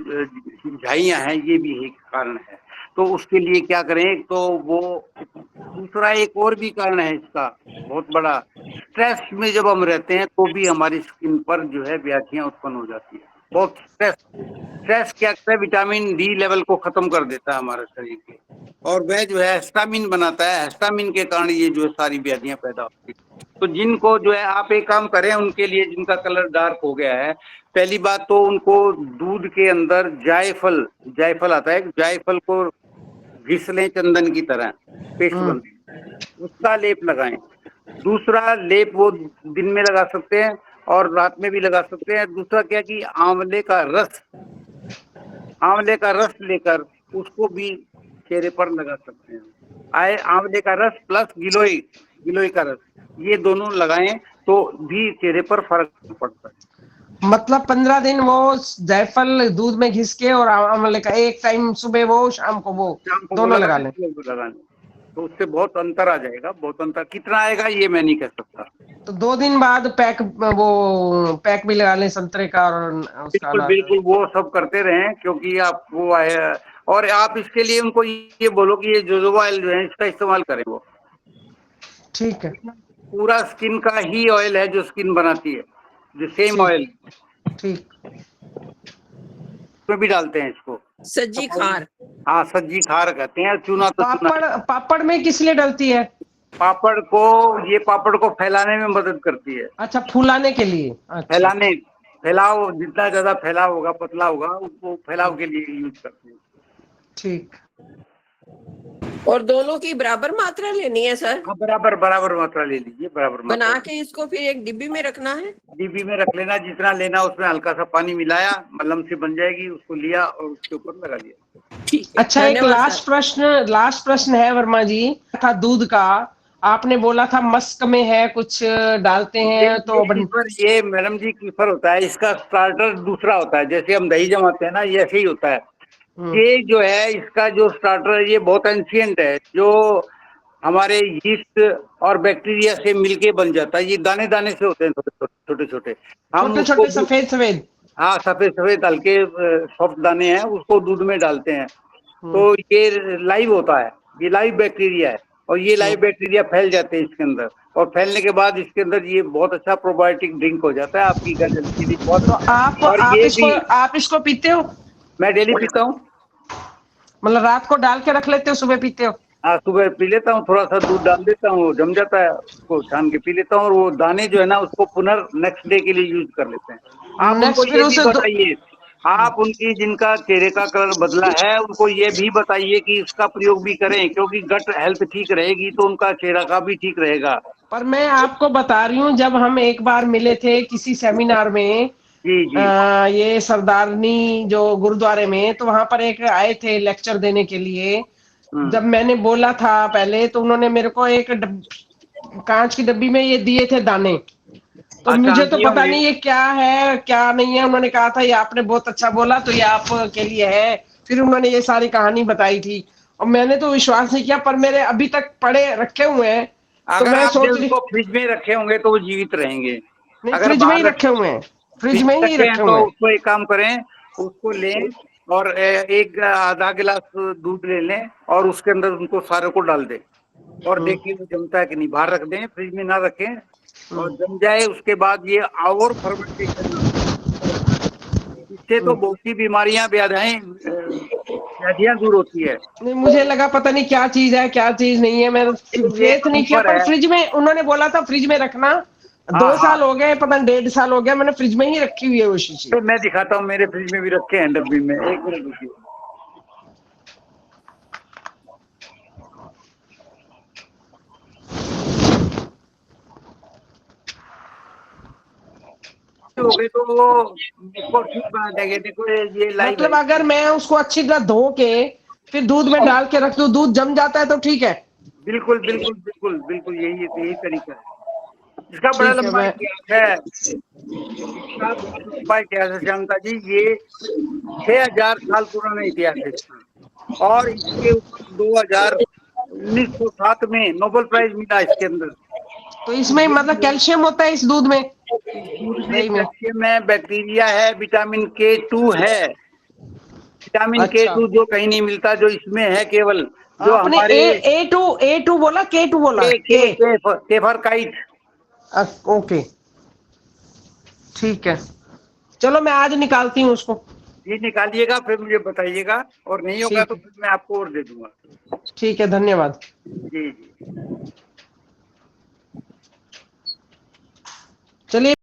झाइयां हैं, ये भी एक कारण है। तो उसके लिए क्या करें, एक तो वो, दूसरा एक और भी कारण है इसका बहुत बड़ा, स्ट्रेस में जब हम रहते हैं तो भी हमारी स्किन पर जो है व्याधियां उत्पन्न हो जाती है। बहुत स्ट्रेस क्या करता है, विटामिन डी लेवल को खत्म कर देता है हमारे शरीर के, और वह जो है हिस्टामिन बनाता है, हिस्टामिन के कारण ये जो है सारी व्याधियां पैदा होती है। तो जिनको जो है आप एक काम करें, उनके लिए जिनका कलर डार्क हो गया है, पहली बात तो उनको दूध के अंदर जायफल आता है, जायफल को घिस लें चंदन की तरह, पेस्ट बनती है, उसका लेप लगाएं। दूसरा लेप वो दिन में लगा सकते हैं और रात में भी लगा सकते हैं। दूसरा क्या कि आंवले का रस लेकर उसको भी चेहरे पर लगा सकते हैं। आंवले का रस प्लस गिलोय का रस, ये दोनों लगाएं तो भी चेहरे पर फर्क पड़ता है। मतलब 15 दिन वो जायफल दूध में घिस के और आंवले का एक टाइम सुबह वो शाम को वो दोनों लगा लें। तो उससे बहुत अंतर आ जाएगा। बहुत अंतर कितना आएगा ये मैं नहीं कह सकता। तो 2 दिन बाद पैक भी लगा लें संतरे का और उसका बिल्कुल बिल्कुल वो सब करते रहें, क्योंकि आप वो आए, और आप इसके लिए उनको ये बोलो कि ये जोजोबा ऑयल जो है इसका इस्तेमाल करें। वो ठीक है, पूरा स्किन का ही ऑयल है जो स्किन बनाती है, जो सेम ऑयल ठीक। उसमें भी डालते हैं इसको, सज्जी खार। हाँ सज्जी खार कहते हैं। चूना तो चूना। पापड़ में किस लिए डलती है? पापड़ को फैलाने में मदद करती है। अच्छा, फूलाने के लिए। अच्छा। फैलाव जितना ज्यादा फैलाव होगा, पतला होगा, उसको फैलाव के लिए यूज करते हैं। ठीक। और दोनों की बराबर मात्रा लेनी है सर? हाँ, बराबर मात्रा ले लीजिए, बराबर मात्रा बना के इसको फिर एक डिब्बी में रखना है। डिब्बी में रख लेना, जितना लेना उसमें हल्का सा पानी मिलाया, मलम से बन जाएगी, उसको लिया और उसके ऊपर लगा दिया। ठीक है। अच्छा, एक लास्ट प्रश्न है वर्मा जी, था दूध का, आपने बोला था मस्क में है कुछ डालते हैं तो ये मैडम जी कीफर होता है, इसका स्टार्टर दूसरा होता है। जैसे हम दही जमाते हैं ना, ये ऐसे ही होता है। ये जो है इसका जो स्टार्टर है ये बहुत एंशिएंट है, जो हमारे यीस्ट और बैक्टीरिया से मिलके बन जाता है। ये दाने दाने से होते हैं, छोटे छोटे सफेद। हाँ, सफेद हल्के सॉफ्ट दाने हैं, उसको दूध में डालते हैं तो ये लाइव होता है, ये लाइव बैक्टीरिया है, और ये लाइव बैक्टीरिया फैल जाते हैं इसके अंदर, और फैलने के बाद इसके अंदर ये बहुत अच्छा प्रोबायोटिक ड्रिंक हो जाता है आपकी गर्दन के लिए। बहुत तो आप इसको पीते हो? मैं डेली पीता हूँ। मतलब रात को डाल के रख लेते हो, सुबह पीते हो? हाँ, सुबह पी लेता हूँ, थोड़ा सा दूध डाल देता हूँ, जम जाता है, उसको छान के पी लेता हूँ, और वो दाने जो है ना उसको नेक्स्ट डे के लिए यूज कर लेते हैं। आप उनको ये भी बताइए, आप उनकी जिनका चेहरे का कलर बदला है उनको ये भी बताइए कि इसका प्रयोग भी करें, क्योंकि गट हेल्थ ठीक रहेगी तो उनका चेहरा का भी ठीक रहेगा। पर मैं आपको बता रही हूँ, जब हम एक बार मिले थे किसी सेमिनार में, जी ये सरदारनी जो गुरुद्वारे में, तो वहां पर एक आए थे लेक्चर देने के लिए। जब मैंने बोला था पहले, तो उन्होंने मेरे को एक कांच की डब्बी में ये दिए थे दाने, तो मुझे तो पता नहीं ये क्या है क्या नहीं है। उन्होंने कहा था ये आपने बहुत अच्छा बोला, तो ये आपके लिए है। फिर उन्होंने ये सारी कहानी बताई थी और मैंने तो विश्वास नहीं किया, पर मेरे अभी तक पड़े रखे हुए हैं। तो मैं सोच रही, फ्रिज में रखे होंगे तो वो जीवित रहेंगे। नहीं, फ्रिज में ही रखे हुए हैं, फ्रिज में ही रखे हुए हैं। उसको एक काम करें, उसको लें और एक आधा गिलास दूध ले लें और उसके अंदर उनको सारे को डाल दें और देखिए वो जमता है कि नहीं। बाहर रख दें, फ्रिज में ना रखें, और जम जाए उसके बाद ये और फर्मेंटेशन, इससे तो बहुत सी बीमारियां व्याधियां दूर होती है। नहीं, मुझे लगा पता नहीं क्या चीज है क्या चीज नहीं है, मैंने फेथ नहीं किया। पर फ्रिज में उन्होंने बोला था फ्रिज में रखना। 2 साल हो गए, पता नहीं 1.5 साल हो गया, मैंने फ्रिज में ही रखी हुई है वो शीशी। तो मैं दिखाता हूँ, मेरे फ्रिज में भी रखे हैं डब्बी में, 1 मिनट रुकिए। हो गए तो वो ठीक बना देंगे। देखो ये मतलब अगर मैं उसको अच्छी तरह धो के फिर दूध में डाल के रख दूं, दूध जम जाता है तो ठीक है? बिल्कुल बिल्कुल बिल्कुल बिल्कुल, यही तरीका है। इसका बड़ा लंबा इतिहास है, इसका लंबा इतिहास है जानता जी। ये 6000 साल पुराना इतिहास है इसका, और इसके ऊपर 1907 में नोबेल प्राइज मिला इसके अंदर। तो इसमें मतलब कैल्शियम होता है इस दूध में, दूध में दही में? कैल्शियम है, बैक्टीरिया है, विटामिन K2 है। विटामिन अच्छा, K2 जो कहीं नहीं मिलता, जो इसमें है केवल, जो आपने हमारे ए टू बोला, K2 बोला? केफरकाइट। ओके, ठीक है, चलो मैं आज निकालती हूँ उसको। ये निकालिएगा, फिर मुझे बताइएगा, और नहीं होगा ठीक तो है, फिर मैं आपको और दे दूंगा। ठीक है, धन्यवाद। जी जी। चलिए।